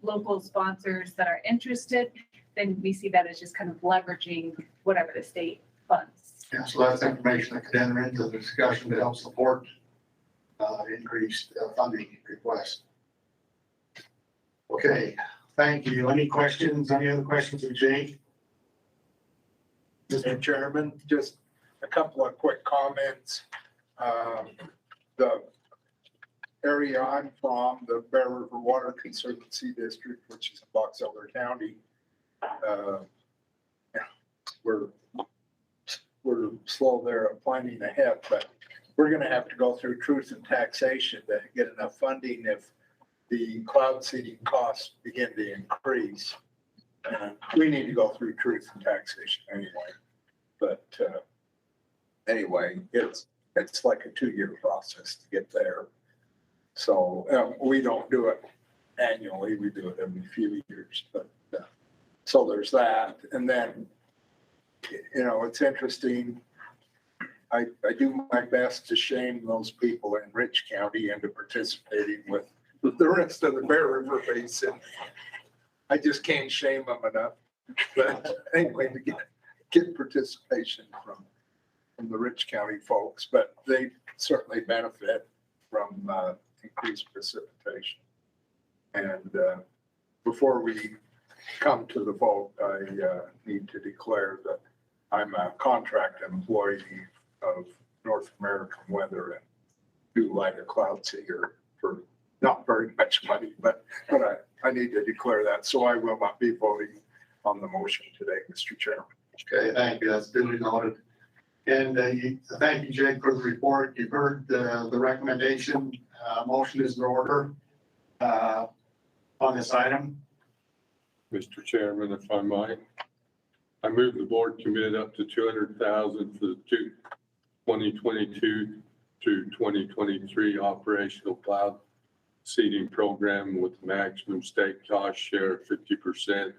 local sponsors that are interested, then we see that as just kind of leveraging whatever the state funds. Yeah, so that's information that could enter into the discussion to help support increased funding requests. Okay, thank you. Any questions? Any other questions of Jake? Mr. Chairman, just a couple of quick comments. The area I'm from, the Bear River Water Conservancy District, which is in Box Elder County, we're slow there at planning ahead, but we're going to have to go through truth and taxation to get enough funding if the cloud seeding costs begin to increase. We need to go through truth and taxation anyway. But anyway, it's like a 2-year process to get there. So we don't do it annually. We do it every few years. But so there's that. And then, it's interesting. I do my best to shame those people in Rich County into participating with the rest of the Bear River Basin. I just can't shame them enough. But anyway, to get participation from the Rich County folks, but they certainly benefit from increased precipitation. And before we come to the vote, I need to declare that I'm a contract employee of North American Weather and do like a cloud seeder for not very much money, but I need to declare that. So I will not be voting on the motion today, Mr. Chairman. Okay, thank you. That's duly noted. And thank you, Jake, for the report. You've heard the recommendation. Motion is in order on this item. Mr. Chairman, if I might, I move the board commit up to $200,000 for the 2022 to 2023 operational cloud seeding program with maximum state cost share of 50%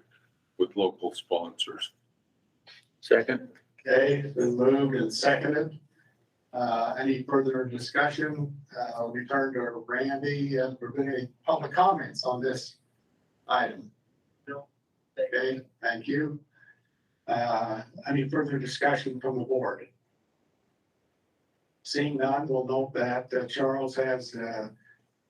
with local sponsors. Second. Okay, it's been moved and seconded. Any further discussion? We turn to Randy. Have there been any public comments on this item? No. Okay, thank you. Any further discussion from the board? Seeing none, we'll note that Charles has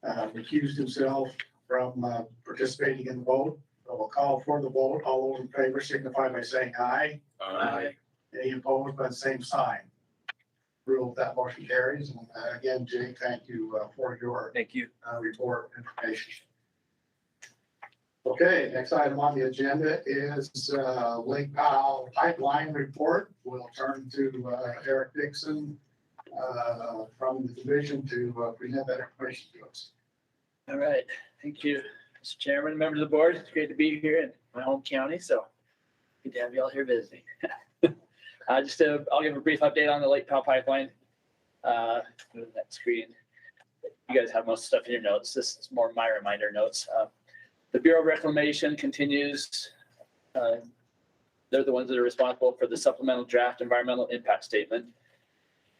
recused himself from participating in the vote. We'll call for the vote. All those in favor signify by saying aye. Aye. Any opposed by the same sign? Rule that motion carries. And again, Jake, thank you for your Thank you. report information. Okay, next item on the agenda is Lake Powell Pipeline Report. We'll turn to Eric Dixon from the division to present that information to us. All right, thank you, Mr. Chairman, members of the board. It's great to be here in my home county, so good to have you all here visiting. I'll give a brief update on the Lake Powell Pipeline. Go to that screen. you guys have most of the stuff in your notes. This is more my reminder notes. The Bureau of Reclamation continues. They're the ones that are responsible for the supplemental draft environmental impact statement.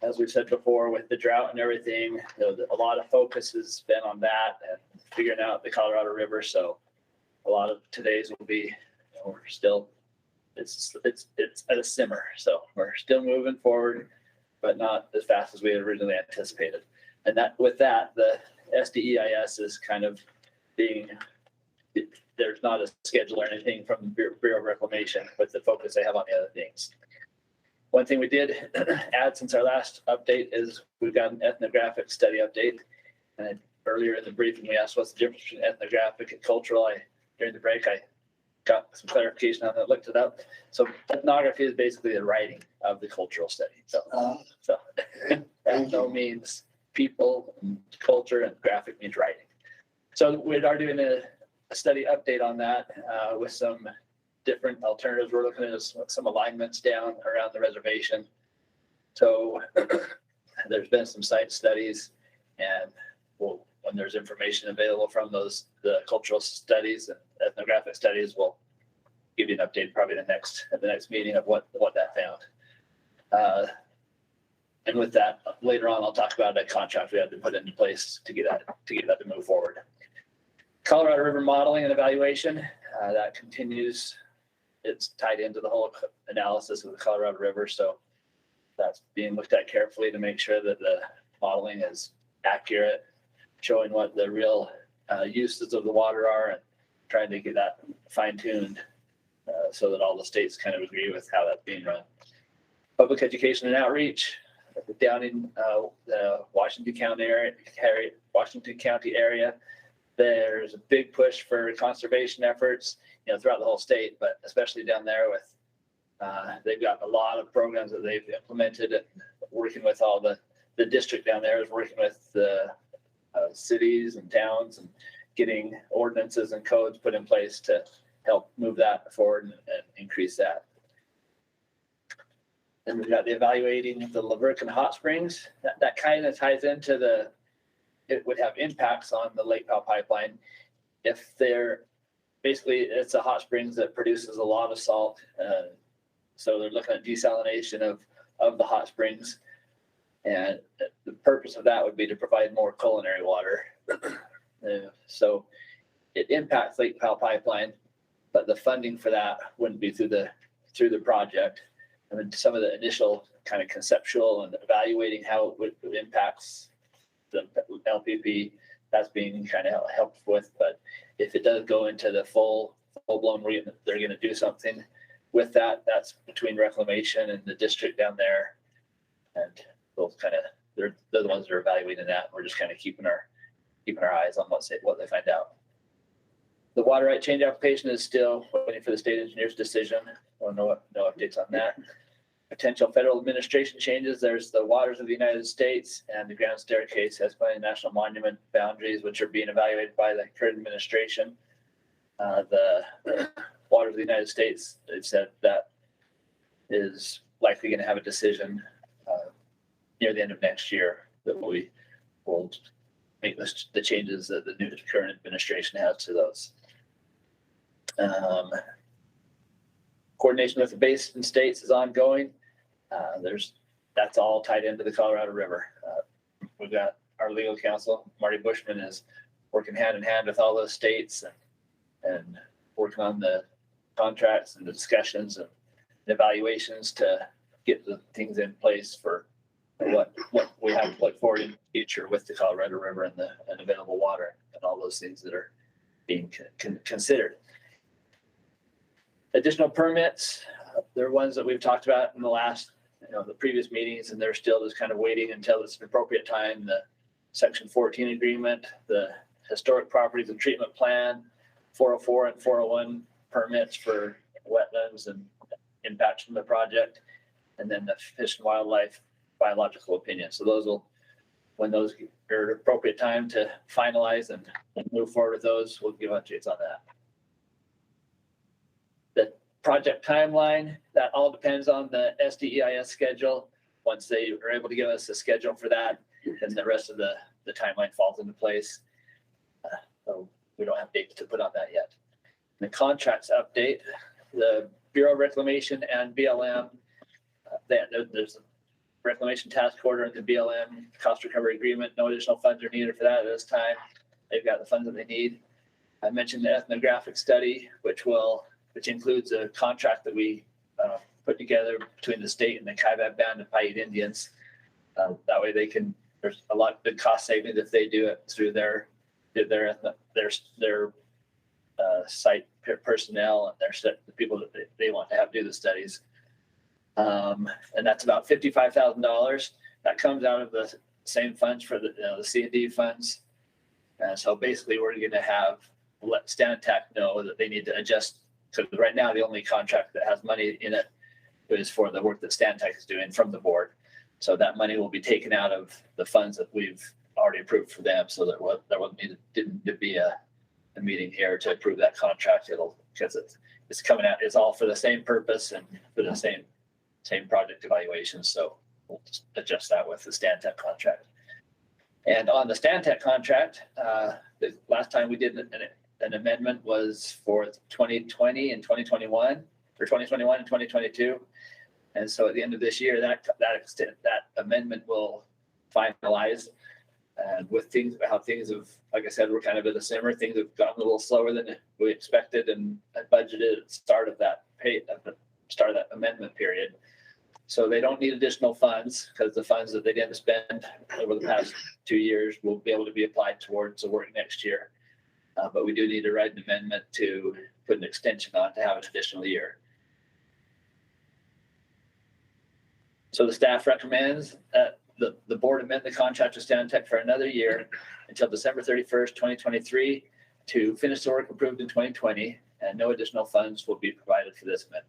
As we've said before, with the drought and everything, a lot of focus has been on that and figuring out the Colorado River. So a lot of today's will be, we're still, it's at a simmer. So we're still moving forward, but not as fast as we had originally anticipated. And that with that, the SDEIS is kind of being, there's not a schedule or anything from the Bureau of Reclamation with the focus they have on the other things. One thing we did add since our last update is we've got an ethnographic study update. And earlier in the briefing, we asked what's the difference between ethnographic and cultural. During the break, I got some clarification on that, looked it up. So ethnography is basically the writing of the cultural study. So ethno means people, and culture, and graphic means writing. So we are doing a study update on that with some different alternatives. We're looking at some alignments down around the reservation. So there's been some site studies, and when there's information available from the cultural studies and ethnographic studies, we'll give you an update probably at the next meeting of what that found. And with that, later on, I'll talk about a contract we had to put into place to get that to move forward. Colorado River modeling and evaluation, that continues. It's tied into the whole analysis of the Colorado River. So that's being looked at carefully to make sure that the modeling is accurate, showing what the real uses of the water are, and trying to get that fine-tuned so that all the states kind of agree with how that's being run. Public education and outreach down in the Washington County area. There's a big push for conservation efforts, throughout the whole state, but especially down there with, they've got a lot of programs that they've implemented, and working with all the district down there is working with the cities and towns and getting ordinances and codes put in place to help move that forward and increase that. Then we've got the evaluating the Lavercan hot springs. That kind of ties into it would have impacts on the Lake Powell pipeline if basically it's a hot springs that produces a lot of salt. So they're looking at desalination of the hot springs. And the purpose of that would be to provide more culinary water. So it impacts Lake Powell pipeline, but the funding for that wouldn't be through the project. I mean, some of the initial kind of conceptual and evaluating how it impacts the LPP, that's being kind of helped with. But if it does go into the full blown, they're going to do something with that. That's between reclamation and the district down there, and those kind of they're the ones that are evaluating that. We're just kind of keeping our eyes on what they find out. The water right change application is still waiting for the state engineer's decision. Well, no updates on that. Potential federal administration changes. There's the waters of the United States and the ground staircase as by the national monument boundaries, which are being evaluated by the current administration. The waters of the United States, they've said that is likely going to have a decision near the end of next year that we will make the changes that the new current administration has to those. Coordination with the basin states is ongoing. That's all tied into the Colorado River. We've got our legal counsel, Marty Bushman, is working hand in hand with all those states and working on the contracts and the discussions and evaluations to get the things in place for what we have to look forward in the future with the Colorado River and available water and all those things that are being considered. Additional permits, they're ones that we've talked about in the previous meetings, and they're still just kind of waiting until it's an appropriate time. The Section 14 agreement, the historic properties and treatment plan, 404 and 401 permits for wetlands and impacts from the project, and then the Fish and Wildlife biological opinion. So when those are at appropriate time to finalize and move forward with those, we'll give updates on that. The project timeline, that all depends on the SDEIS schedule. Once they are able to give us a schedule for that, then the rest of the the timeline falls into place. So we don't have dates to put on that yet. The contracts update, the Bureau of Reclamation and BLM, there's a reclamation task order and the BLM cost recovery agreement. No additional funds are needed for that at this time. They've got the funds that they need. I mentioned the ethnographic study, which includes a contract that we put together between the state and the Kanab Band of Paiute Indians. That way there's a lot of big cost savings if they do it through their site personnel and the people that they want to have do the studies. And that's about $55,000. That comes out of the same funds for the C&D funds. So basically we're going to let Stantec know that they need to adjust, because right now the only contract that has money in it is for the work that Stantec is doing from the board. So that money will be taken out of the funds that we've already approved for them. So there didn't be a meeting here to approve that contract. Because it's coming out, it's all for the same purpose and for the same project evaluation. So we'll just adjust that with the Stantec contract. And on the Stantec contract, the last time we did an amendment was for 2020 and 2021, or 2021 and 2022. And so at the end of this year, that amendment will finalize. And with how things have, like I said, we're kind of in the simmer. Things have gone a little slower than we expected and budgeted at the start of that amendment period. So they don't need additional funds, because the funds that they didn't spend over the past 2 years will be able to be applied towards the work next year. But we do need to write an amendment to put an extension on to have an additional year. So the staff recommends that the board amend the contract with Stantec for another year until December 31st, 2023 to finish the work approved in 2020, and no additional funds will be provided for this amendment.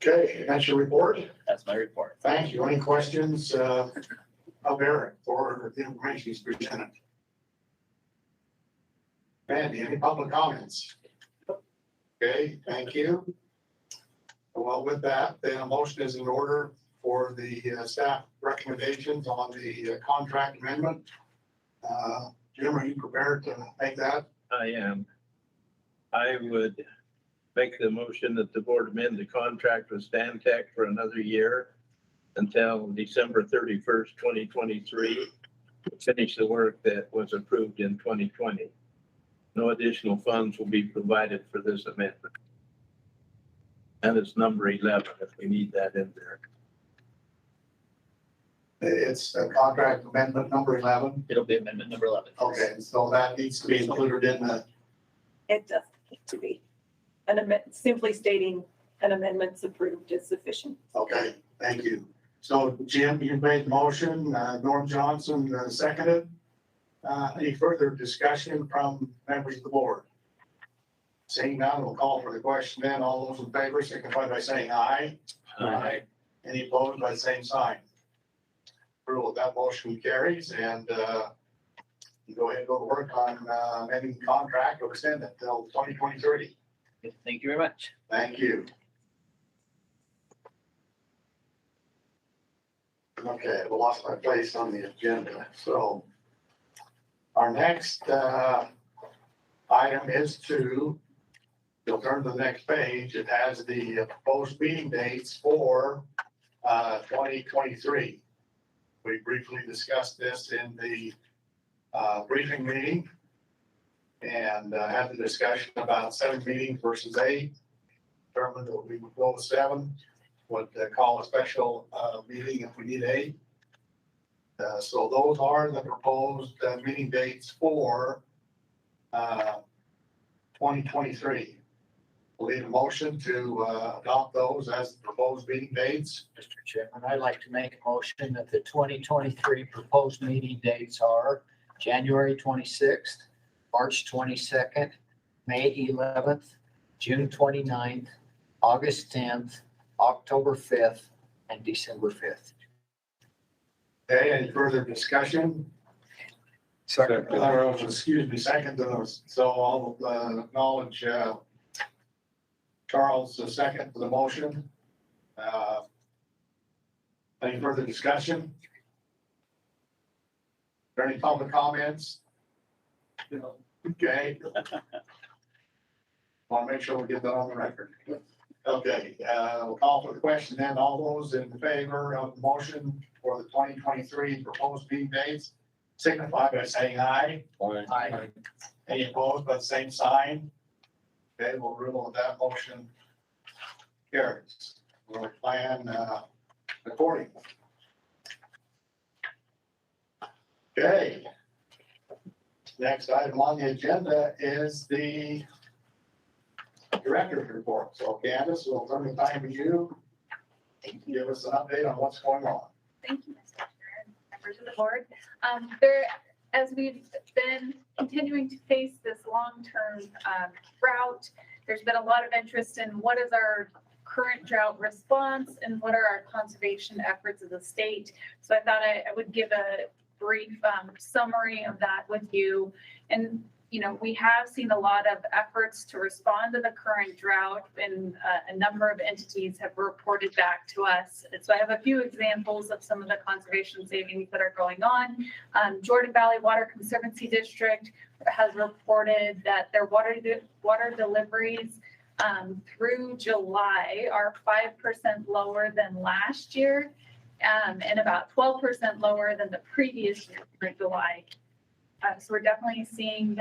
Okay, that's your report. That's my report. Thank you. Any questions of Eric or the information he's presented? Randy, any public comments? Okay, thank you. Well, with that, then a motion is in order for the staff recommendations on the contract amendment. Jim, are you prepared to make that? I am. I would make the motion that the board amend the contract with Stantec for another year until December 31st, 2023, to finish the work that was approved in 2020. No additional funds will be provided for this amendment. And it's number 11 if we need that in there. It's a contract amendment number 11. It'll be amendment number 11. Okay, so that needs to be included in the. It doesn't need to be. Simply stating an amendment's approved is sufficient. Okay, thank you. So Jim, you made the motion, Norm Johnson seconded. Any further discussion from members of the board? Seeing none, we'll call for the question then. All those in favor signify by saying aye. Aye. Any opposed by the same sign? Approval of that motion carries, and you go ahead and go to work on amending the contract to extend it till 2023. Thank you very much. Thank you. Okay, I lost my place on the agenda. So our next item is you'll turn to the next page. It has the proposed meeting dates for 2023. We briefly discussed this in the briefing meeting and had the discussion about 7 meetings versus 8. Determined that we would go with 7, would call a special meeting if we need 8. So those are the proposed meeting dates for 2023. We'll need a motion to adopt those as proposed meeting dates. Mr. Chairman, I'd like to make a motion that the 2023 proposed meeting dates are January 26th, March 22nd, May 11th, June 29th, August 10th, October 5th, and December 5th. Okay, any further discussion? Second. Excuse me, second. So I'll acknowledge Charles, the second for the motion. Any further discussion? there any public comments? Okay. Want to make sure we get that on the record. Okay, we'll call for the question then. All those in favor of the motion for the 2023 proposed meeting dates signify by saying aye. Aye. Any opposed, but same sign. Okay, we'll rule that motion carries. We'll plan accordingly. Okay. Next item on the agenda is the director's report. So Candace, we'll turn the time to you. Give us an update on what's going on. Thank you, Mr. Chair, and members of the board. As we've been continuing to face this long-term drought, there's been a lot of interest in what is our current drought response and what are our conservation efforts of the state. So I thought I would give a brief summary of that with you. And we have seen a lot of efforts to respond to the current drought, and a number of entities have reported back to us. And so I have a few examples of some of the conservation savings that are going on. Jordan Valley Water Conservancy District has reported that their water deliveries through July are 5% lower than last year, and about 12% lower than the previous year for July. So we're definitely seeing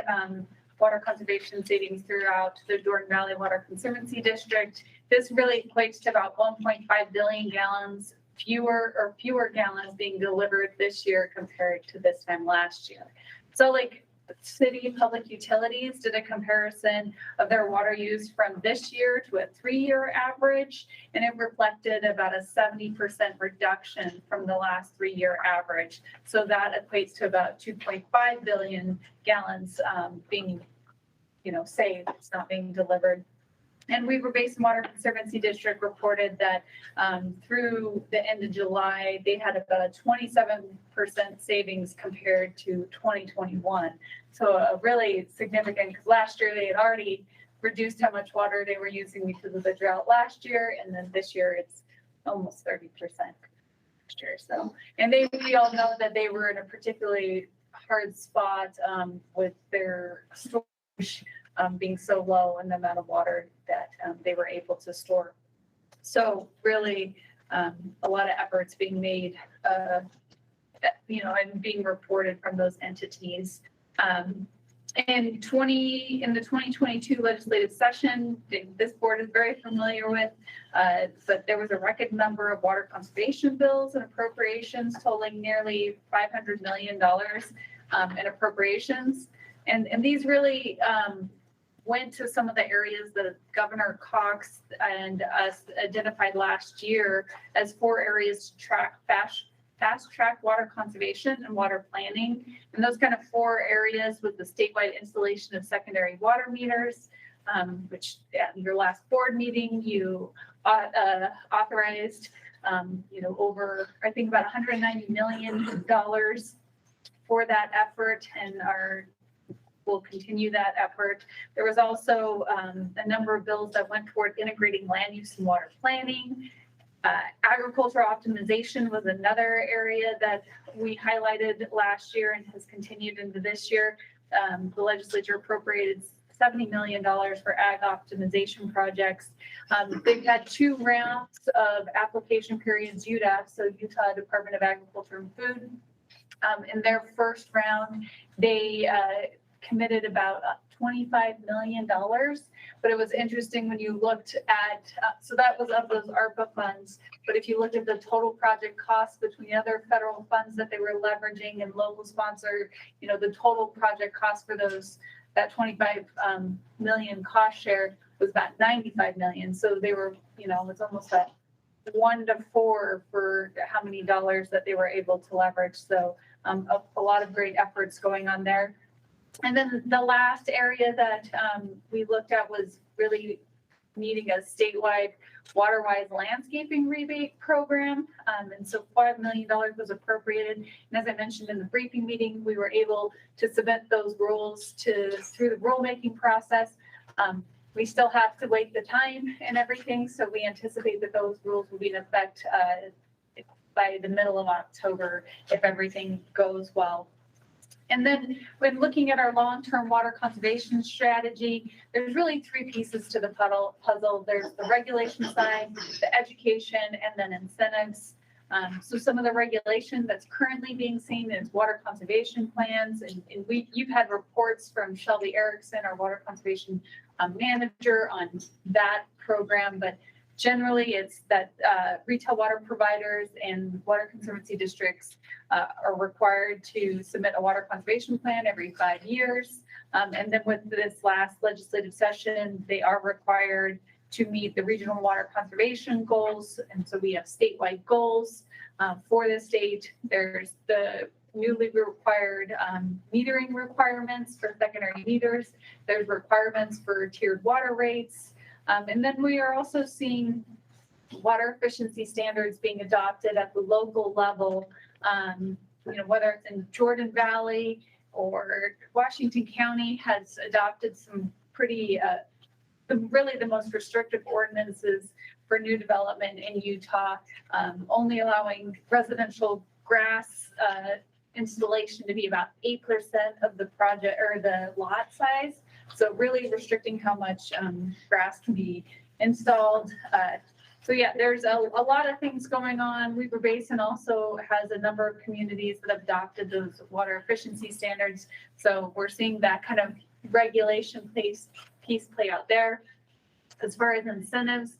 water conservation savings throughout the Jordan Valley Water Conservancy District. This really equates to about 1.5 billion gallons fewer gallons being delivered this year compared to this time last year. So like city public utilities did a comparison of their water use from this year to a 3-year average, and it reflected about a 70% reduction from the last 3-year average. So that equates to about 2.5 billion gallons being, saved. It's not being delivered. And Weaver Basin Water Conservancy District reported that through the end of July, they had about a 27% savings compared to 2021. So a really significant, because last year they had already reduced how much water they were using because of the drought last year. And then this year it's almost 30% last year. So, and we all know that they were in a particularly hard spot with their storage being so low in the amount of water that they were able to store. So really a lot of efforts being made, and being reported from those entities. In the 2022 legislative session, this board is very familiar with, but there was a record number of water conservation bills and appropriations totaling nearly $500 million in appropriations. And these really went to some of the areas that Governor Cox and us identified last year as 4 areas to fast track water conservation and water planning. And those kind of 4 areas was the statewide installation of secondary water meters, which at your last board meeting, you authorized, over, I think about $190 million for that effort, and we'll continue that effort. There was also a number of bills that went toward integrating land use and water planning. Agricultural optimization was another area that we highlighted last year and has continued into this year. The legislature appropriated $70 million for ag optimization projects. They've had 2 rounds of application periods, UDAP, so Utah Department of Agriculture and Food. In their first round, they committed about $25 million, but it was interesting when you looked at, so that was of those ARPA funds, but if you looked at the total project cost between other federal funds that they were leveraging and local sponsor, the total project cost for that 25 million cost share was about 95 million. So they were, it's almost that 1 to 4 for how many dollars that they were able to leverage. So a lot of great efforts going on there. And then the last area that we looked at was really needing a statewide water-wise landscaping rebate program. And so $5 million was appropriated. And as I mentioned in the briefing meeting, we were able to submit those rules through the rulemaking process. We still have to wait the time and everything. So we anticipate that those rules will be in effect by the middle of October if everything goes well. And then when looking at our long-term water conservation strategy, there's really three pieces to the puzzle. There's the regulation side, the education, and then incentives. So some of the regulation that's currently being seen is water conservation plans. And you've had reports from Shelby Erickson, our water conservation manager, on that program. But generally, it's that retail water providers and water conservancy districts are required to submit a water conservation plan every 5 years. And then with this last legislative session, they are required to meet the regional water conservation goals. And so we have statewide goals for the state. There's the newly required metering requirements for secondary meters. There's requirements for tiered water rates. And then we are also seeing water efficiency standards being adopted at the local level, whether it's in Jordan Valley or Washington County has adopted some pretty, really the most restrictive ordinances for new development in Utah, only allowing residential grass installation to be about 8% of the project or the lot size. So really restricting how much grass can be installed. So yeah, there's a lot of things going on. Weaver Basin also has a number of communities that have adopted those water efficiency standards. So we're seeing that kind of regulation piece play out there. As far as incentives,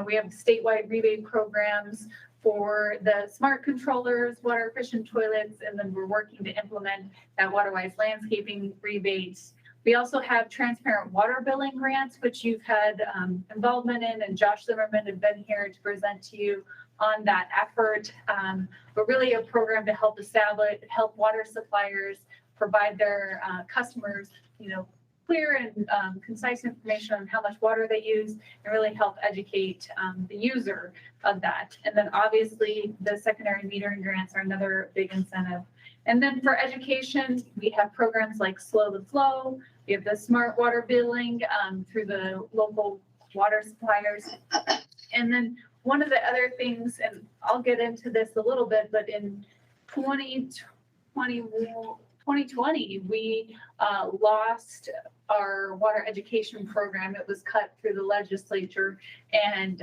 we have statewide rebate programs for the smart controllers, water efficient toilets, and then we're working to implement that water-wise landscaping rebates. We also have transparent water billing grants, which you've had involvement in, and Josh Zimmerman has been here to present to you on that effort. But really a program to help water suppliers provide their customers, clear and concise information on how much water they use and really help educate the user of that. And then obviously the secondary metering grants are another big incentive. And then for education, we have programs like Slow the Flow. We have the smart water billing through the local water suppliers. And then one of the other things, and I'll get into this a little bit, but in 2020, we lost our water education program. It was cut through the legislature and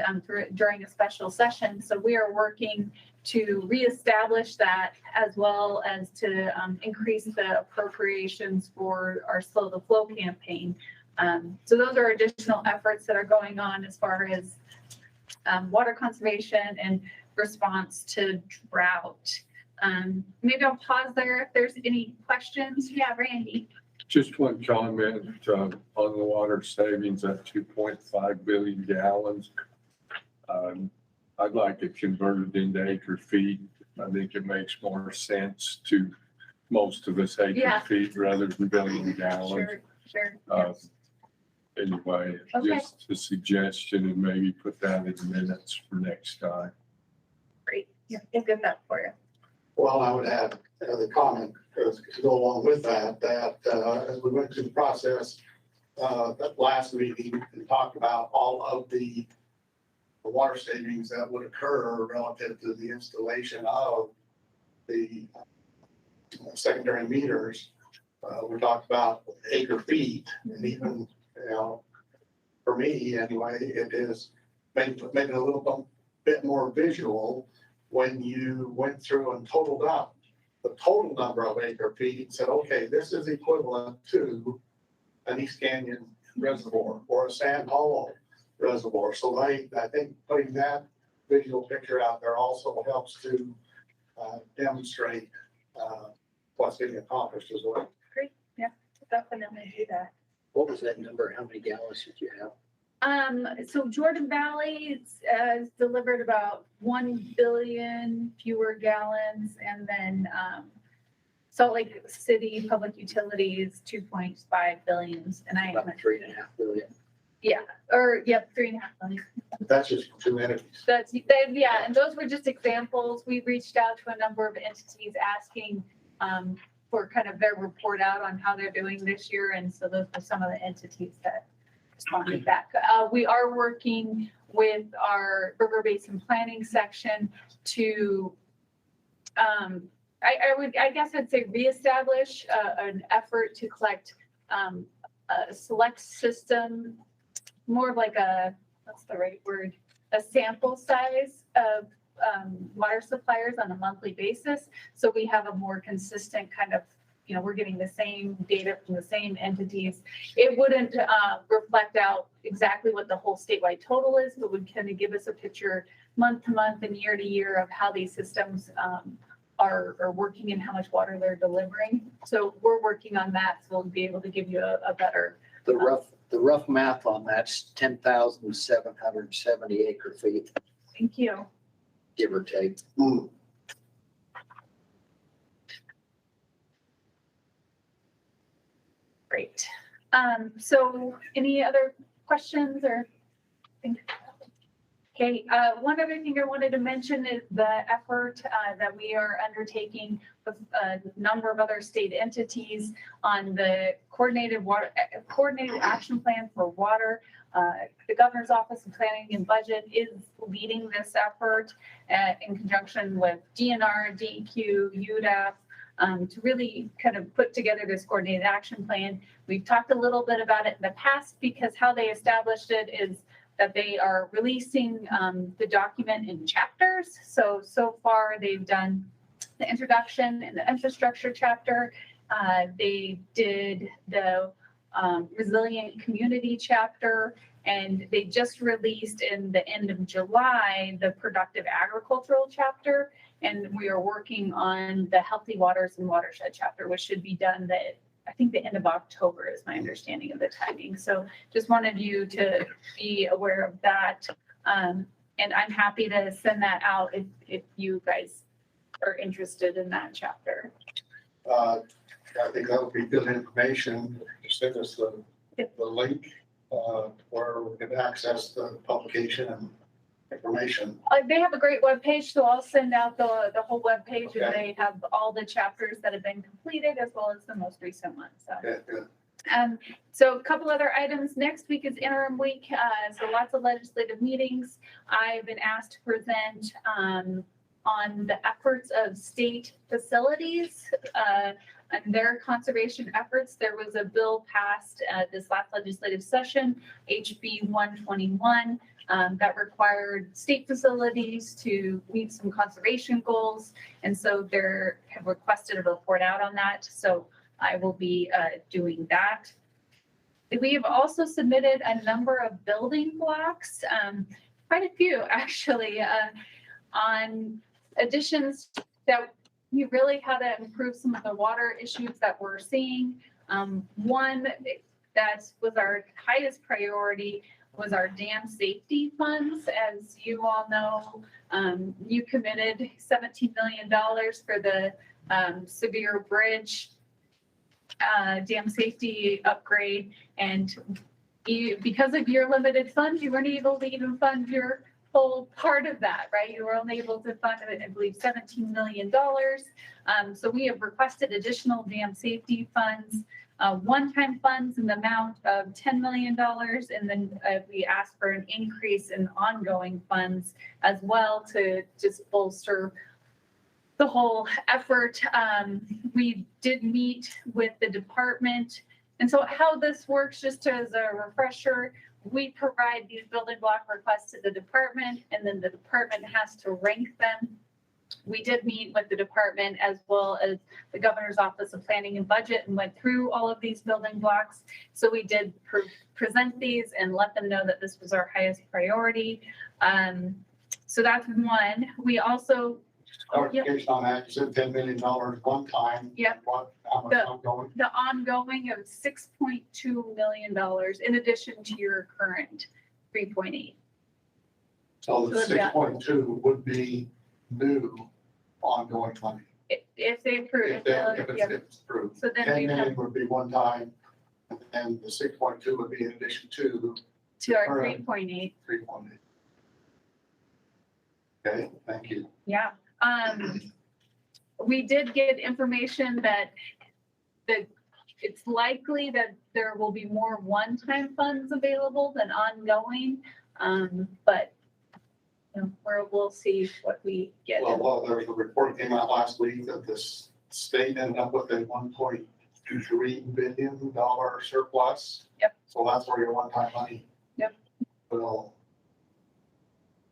during a special session. So we are working to reestablish that, as well as to increase the appropriations for our Slow the Flow campaign. So those are additional efforts that are going on as far as water conservation and response to drought. Maybe I'll pause there if there's any questions. Yeah, Randy. Just one comment on the water savings at 2.5 billion gallons. I'd like it converted into acre feet. I think it makes more sense to most of us acre feet rather than billion gallons. Sure. Anyway, Okay. Just a suggestion, and maybe put that in the minutes for next time. Great. Yeah, I'll get that for you. Well, I would add the comment to go along with that as we went through the process, that last meeting and talked about all of the water savings that would occur relative to the installation of the secondary meters. We talked about acre feet, and even, for me anyway, it is making it a little bit more visual when you went through and totaled up the total number of acre feet and said, okay, this is equivalent to an East Canyon reservoir or a Sand Hollow reservoir. So I think putting that visual picture out there also helps to demonstrate what's getting accomplished as well. Great. Yeah, definitely do that. What was that number? How many gallons did you have? So Jordan Valley has delivered about 1 billion fewer gallons, and then Salt Lake City Public Utilities 2.5 billion, and About 3.5 billion. 3.5 billion. That's just two entities. And those were just examples. We reached out to a number of entities asking for kind of their report out on how they're doing this year, and so those were some of the entities that responded back. We are working with our River Basin Planning section to I guess I'd say reestablish an effort to collect a select system, more of like what's the right word? A sample size of water suppliers on a monthly basis. So we have a more consistent kind of, we're getting the same data from the same entities. It wouldn't reflect out exactly what the whole statewide total is, but would kind of give us a picture month to month and year to year of how these systems are working and how much water they're delivering. So we're working on that. So we'll be able to give you a better. The rough math on that's 10,770 acre feet, Thank you. give or take. Great. So any other questions or things? Okay, one other thing I wanted to mention is the effort that we are undertaking with a number of other state entities on the coordinated action plan for water. The Governor's Office of Planning and Budget is leading this effort in conjunction with DNR, DEQ, UDAP, to really kind of put together this coordinated action plan. We've talked a little bit about it in the past because how they established it is that they are releasing the document in chapters. So far they've done the introduction and the infrastructure chapter. They did the resilient community chapter, and they just released in the end of July the productive agricultural chapter. And we are working on the healthy waters and watershed chapter, which should be done I think the end of October is my understanding of the timing. So just wanted you to be aware of that. And I'm happy to send that out if you guys are interested in that chapter. I think that would be good information. Just send us the link where we can access the publication and information. They have a great webpage, so I'll send out the whole webpage, Okay. and they have all the chapters that have been completed as well as the most recent ones. So. Yeah, good. So a couple other items. Next week is interim week, so lots of legislative meetings. I've been asked to present on the efforts of state facilities and their conservation efforts. There was a bill passed this last legislative session, HB 121, that required state facilities to meet some conservation goals. And so they have requested a report out on that. So I will be doing that. We have also submitted a number of building blocks, quite a few actually, on additions that we really had to improve some of the water issues that we're seeing. One that was our highest priority was our dam safety funds. As you all know, you committed $17 million for the Severe Bridge dam safety upgrade. And because of your limited funds, you weren't able to even fund your whole part of that, right? You were only able to fund, I believe, $17 million. So we have requested additional dam safety funds, one-time funds in the amount of $10 million. And then we asked for an increase in ongoing funds as well to just bolster the whole effort. We did meet with the department. And so how this works, just as a refresher, we provide these building block requests to the department, and then the department has to rank them. We did meet with the department as well as the Governor's Office of Planning and Budget and went through all of these building blocks. So we did present these and let them know that this was our highest priority. So that's one. We also Clarification on that, you said $10 million one time. Yep. How much ongoing? the ongoing of $6.2 million in addition to your current 3.8. So the So that- 6.2 would be new ongoing money. If they approve. If it's approved. So then 10 we million have would be one time, and then the 6.2 would be in addition to to our Correct. 3.8. 3.8. Okay, thank you. Yeah. We did get information that it's likely that there will be more one-time funds available than ongoing. But where we'll see what we get. Well, there was a report came out last week that this state ended up with a $1.3 billion surplus. Yep. So that's where your one-time money. Yep. Will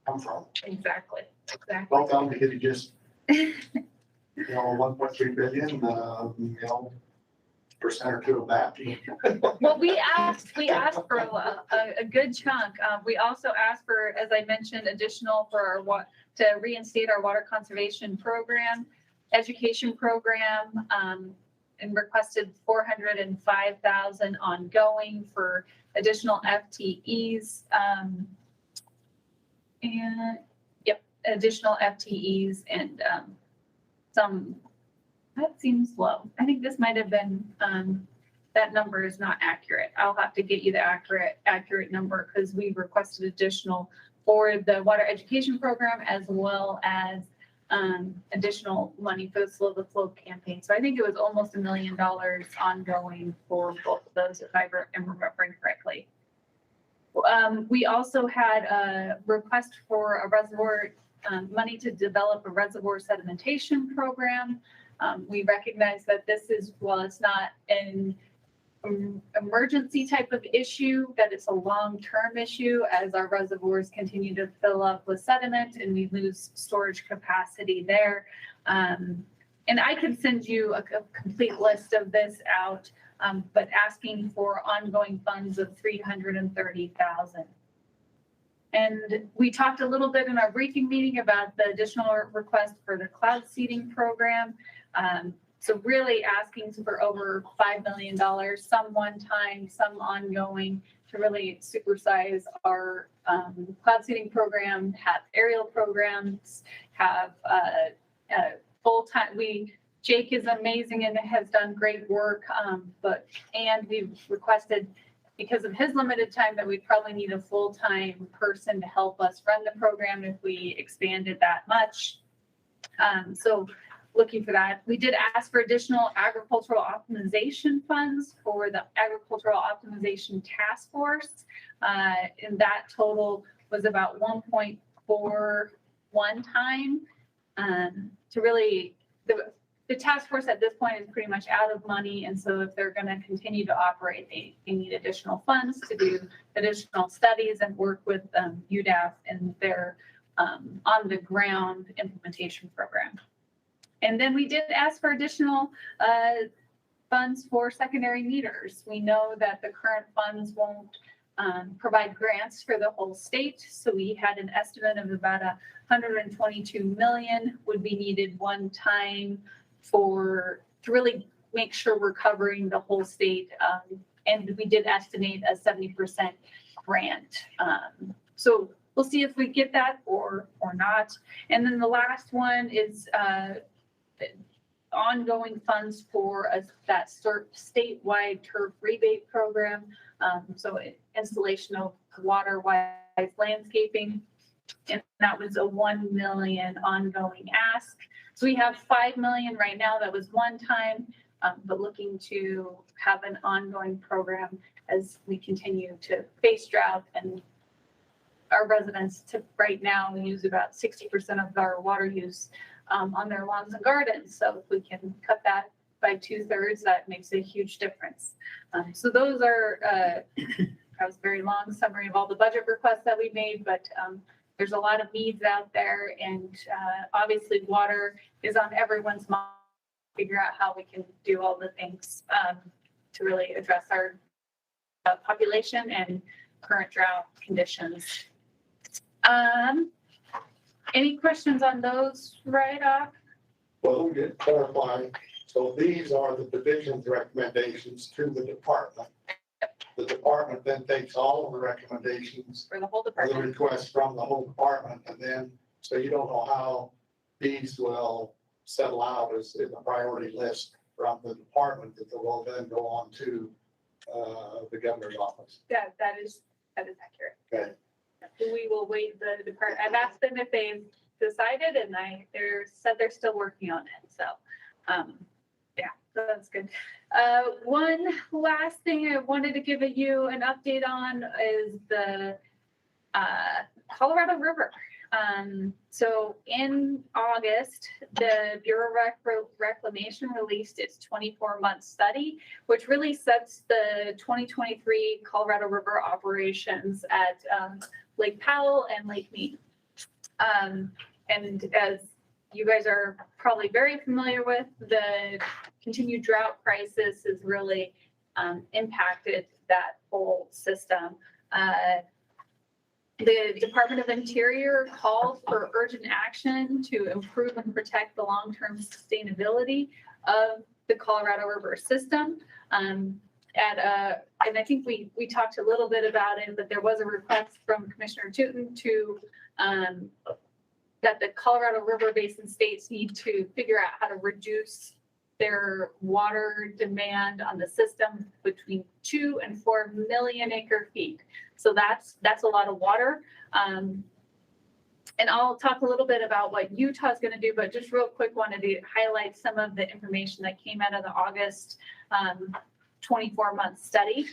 come from. Exactly. Don't tell me that you just, 1.3 billion, percent or two of that. Well, we asked for a good chunk. We also asked for, as I mentioned, additional for our to reinstate our water conservation program, education program, and requested 405,000 ongoing for additional FTEs. Additional FTEs and some. That seems low. I think this might have been, that number is not accurate. I'll have to get you the accurate number because we requested additional for the water education program as well as additional money for the Slow the Flow campaign. So I think it was almost $1 million ongoing for both of those, if I am remembering correctly. We also had a request for a reservoir, money to develop a reservoir sedimentation program. We recognize that this is, while it's not an emergency type of issue, that it's a long-term issue as our reservoirs continue to fill up with sediment and we lose storage capacity there. And I could send you a complete list of this out, but asking for ongoing funds of $330,000. And we talked a little bit in our briefing meeting about the additional request for the cloud seeding program. So really asking for over $5 million, some one-time, some ongoing, to really supersize our cloud seeding program, have aerial programs, have full-time. Jake is amazing and has done great work, and we've requested, because of his limited time, that we'd probably need a full-time person to help us run the program if we expanded that much. So looking for that. We did ask for additional agricultural optimization funds for the Agricultural Optimization Task Force. And that total was about 1.41 time to really, the task force at this point is pretty much out of money. And so if they're going to continue to operate, they need additional funds to do additional studies and work with UDAF and their on the ground implementation program. And then we did ask for additional funds for secondary meters. We know that the current funds won't provide grants for the whole state. So we had an estimate of about 122 million would be needed one time to really make sure we're covering the whole state. And we did estimate a 70% grant. So we'll see if we get that or not. And then the last one is ongoing funds for that statewide turf rebate program. So installation of water-wise landscaping. And that was a 1 million ongoing ask. So we have 5 million right now. That was one time, but looking to have an ongoing program as we continue to face drought, and our residents right now use about 60% of our water use on their lawns and gardens. So if we can cut that by 2/3, that makes a huge difference. So those are, that was a very long summary of all the budget requests that we made, but there's a lot of needs out there, and obviously water is on everyone's mind. Figure out how we can do all the things to really address our population and current drought conditions. Any questions on those right off? Well, we did clarify. So these are the division's recommendations to the department. The department then takes all of the recommendations For the whole or the department? requests from the whole department, and then, so you don't know how these will settle out as in the priority list from the department that will then go on to the governor's office. That is accurate. Okay. We will wait the department. I've asked them if they've decided, and they're said they're still working on it. So, yeah, so that's good. One last thing I wanted to give you an update on is the Colorado River. So in August, the Bureau of Reclamation released its 24-month study, which really sets the 2023 Colorado River operations at Lake Powell and Lake Mead. And as you guys are probably very familiar with, the continued drought crisis has really impacted that whole system. The Department of Interior called for urgent action to improve and protect the long-term sustainability of the Colorado River system. And I think we talked a little bit about it, but there was a request from Commissioner Tootin to that the Colorado River Basin states need to figure out how to reduce their water demand on the system between 2 and 4 million acre feet. So that's a lot of water. And I'll talk a little bit about what Utah's going to do, but just real quick, wanted to highlight some of the information that came out of the August 24-month study.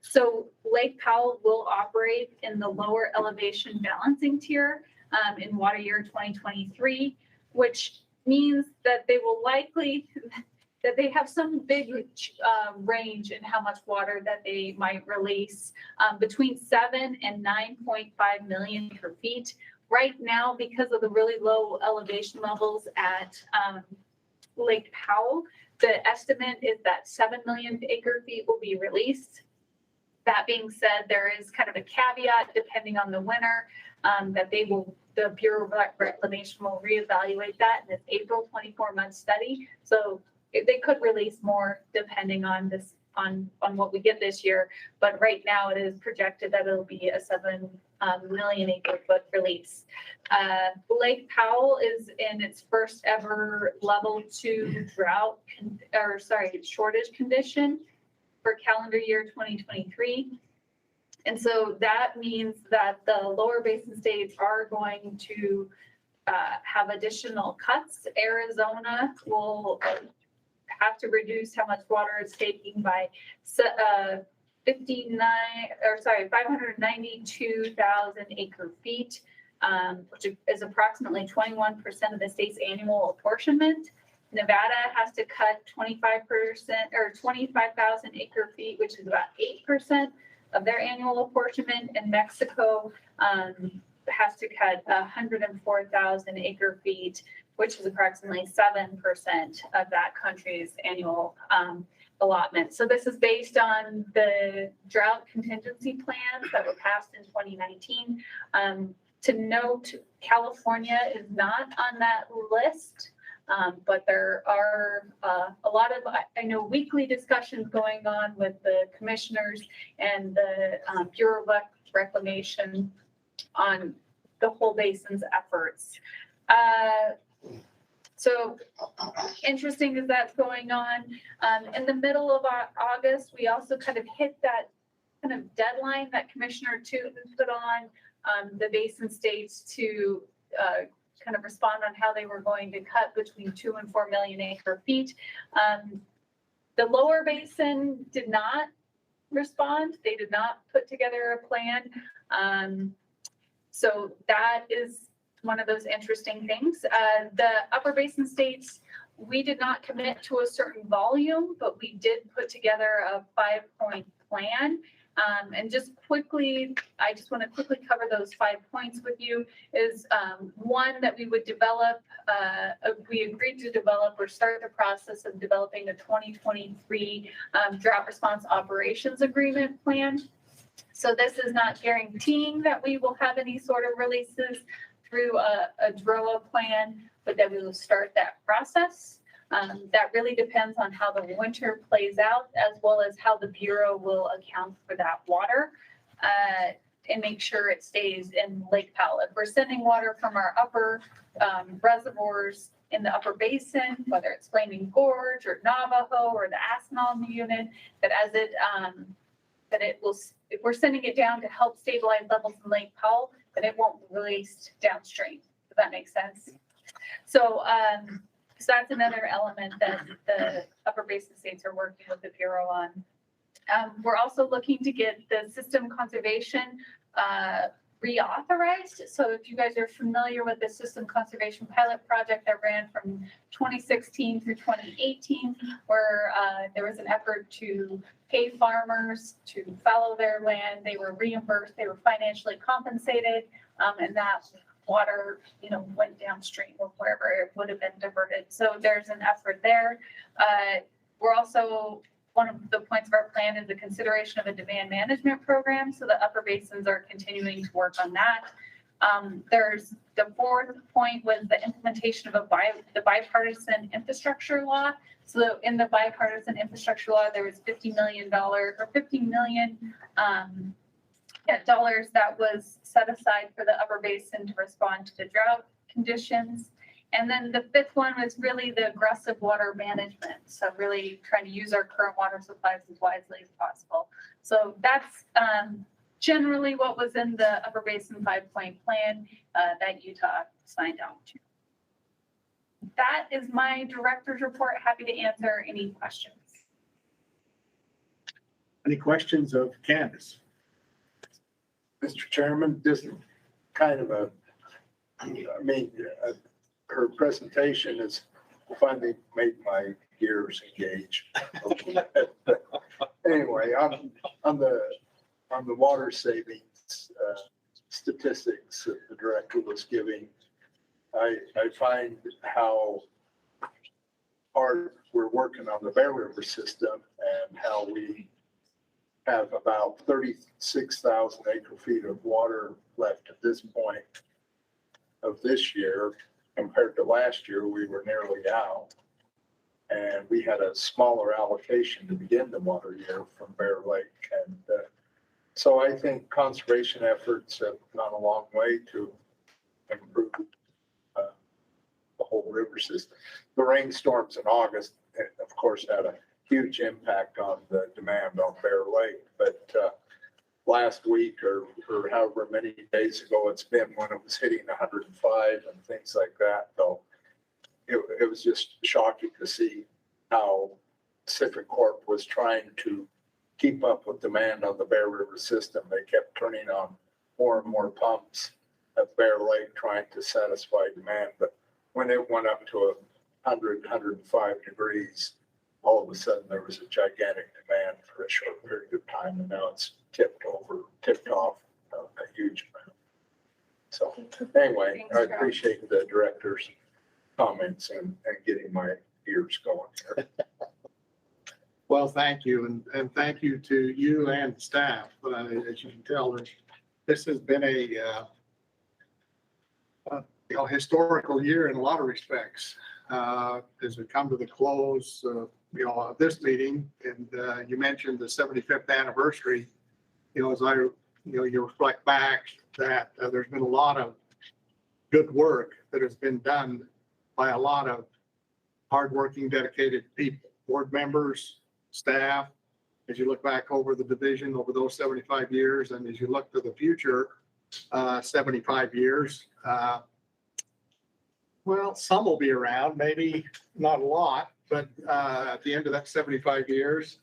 So Lake Powell will operate in the lower elevation balancing tier in water year 2023, which means that they will likely, that they have some big range in how much water that they might release, between 7 and 9.5 million acre feet. Right now, because of the really low elevation levels at Lake Powell, the estimate is that 7 million acre feet will be released. That being said, there is kind of a caveat depending on the winter that the Bureau of Reclamation will reevaluate that in its April 24-month study. So they could release more depending on this, on what we get this year. But right now it is projected that it'll be a 7 million acre foot release. Lake Powell is in its first ever level 2 shortage condition for calendar year 2023. And so that means that the lower basin states are going to have additional cuts. Arizona will have to reduce how much water it's taking by 592,000 acre feet, which is approximately 21% of the state's annual apportionment. Nevada has to cut 25% or 25,000 acre feet, which is about 8% of their annual apportionment, and Mexico has to cut 104,000 acre feet, which is approximately 7% of that country's annual allotment. So this is based on the drought contingency plans that were passed in 2019. To note, California is not on that list. But there are a lot of, I know, weekly discussions going on with the commissioners and the Bureau of Reclamation on the whole basin's efforts. So interesting as that's going on. In the middle of August, we also kind of hit that kind of deadline that Commissioner Tootin put on the basin states to kind of respond on how they were going to cut between 2 and 4 million acre feet. The lower basin did not respond. They did not put together a plan. So that is one of those interesting things. The upper basin states, we did not commit to a certain volume, but we did put together a 5-point plan. And just quickly, I just want to quickly cover those 5 points with you. Is one, that we would develop, we agreed to develop or start the process of developing a 2023 drought response operations agreement plan. So this is not guaranteeing that we will have any sort of releases through a DROA plan, but that we will start that process. That really depends on how the winter plays out, as well as how the Bureau will account for that water and make sure it stays in Lake Powell. If we're sending water from our upper reservoirs in the upper basin, whether it's Flaming Gorge or Navajo or the Aspinall unit, that as it will, if we're sending it down to help stabilize levels in Lake Powell, then it won't be released downstream. Does that make sense? So, so that's another element that the upper basin states are working with the Bureau on. We're also looking to get the system conservation reauthorized. So if you guys are familiar with the system conservation pilot project that ran from 2016 through 2018, where there was an effort to pay farmers to fallow their land, they were reimbursed, they were financially compensated, and that water, went downstream or wherever it would have been diverted. So there's an effort there. We're also, one of the points of our plan is the consideration of a demand management program. So the upper basins are continuing to work on that. There's the fourth point was the implementation of the bipartisan infrastructure law. So in the bipartisan infrastructure law, there was $50 million dollars that was set aside for the upper basin to respond to the drought conditions. And then the fifth one was really the aggressive water management. So really trying to use our current water supplies as wisely as possible. So that's generally what was in the upper basin 5-point plan that Utah signed on to. That is my director's report. Happy to answer any questions. Any questions of Candace? Mr. Chairman, just kind of her presentation has finally made my ears engage. Anyway, on the water savings statistics that the director was giving, I find how hard we're working on the Bear River system and how we have about 36,000 acre feet of water left at this point of this year. Compared to last year, we were nearly out. And we had a smaller allocation to begin the water year from Bear Lake. And so I think conservation efforts have gone a long way to improve the whole river system. The rainstorms in August, of course, had a huge impact on the demand on Bear Lake. But last week or however many days ago it's been when it was hitting 105 and things like that, though, it was just shocking to see how Civic Corp was trying to keep up with demand on the Bear River system. They kept turning on more and more pumps at Bear Lake trying to satisfy demand. But when it went up to 100, 105 degrees, all of a sudden there was a gigantic demand for a short period of time, and now it's tipped off a huge amount. So anyway, I appreciate the director's comments and getting my ears going here. Well, thank you. And thank you to you and staff. As you can tell, this has been a historical year in a lot of respects. As we come to the close, of this meeting, and you mentioned the 75th anniversary, as you reflect back that there's been a lot of good work that has been done by a lot of hardworking, dedicated people, board members, staff, as you look back over the division over those 75 years, and as you look to the future 75 years, well, some will be around, maybe not a lot, but at the end of that 75 years,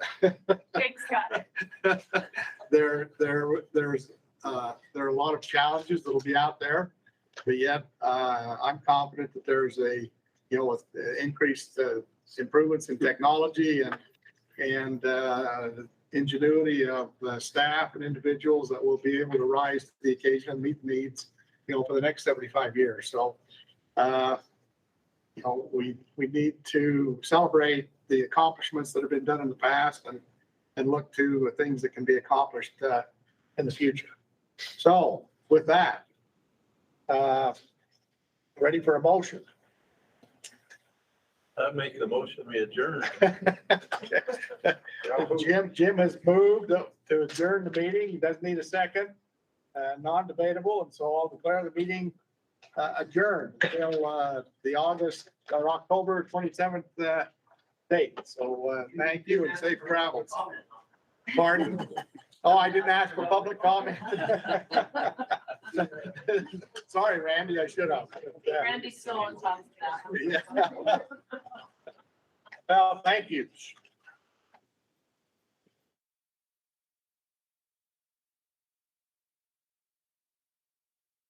Thanks, Scott. there are a lot of challenges that'll be out there, but yet I'm confident that there's with increased improvements in technology and ingenuity of staff and individuals that will be able to rise to the occasion and meet needs, for the next 75 years. So, we need to celebrate the accomplishments that have been done in the past and look to things that can be accomplished in the future. So with that, ready for a motion? I'm making the motion, we adjourn. Jim has moved to adjourn the meeting. He doesn't need a second, non-debatable, and so I'll declare the meeting adjourned until the August or October 27th date. So thank you and safe travels. Pardon? Oh, I didn't ask for public comment. Sorry, Randy, I should have. Randy's still on top of that. Yeah. Well, thank you.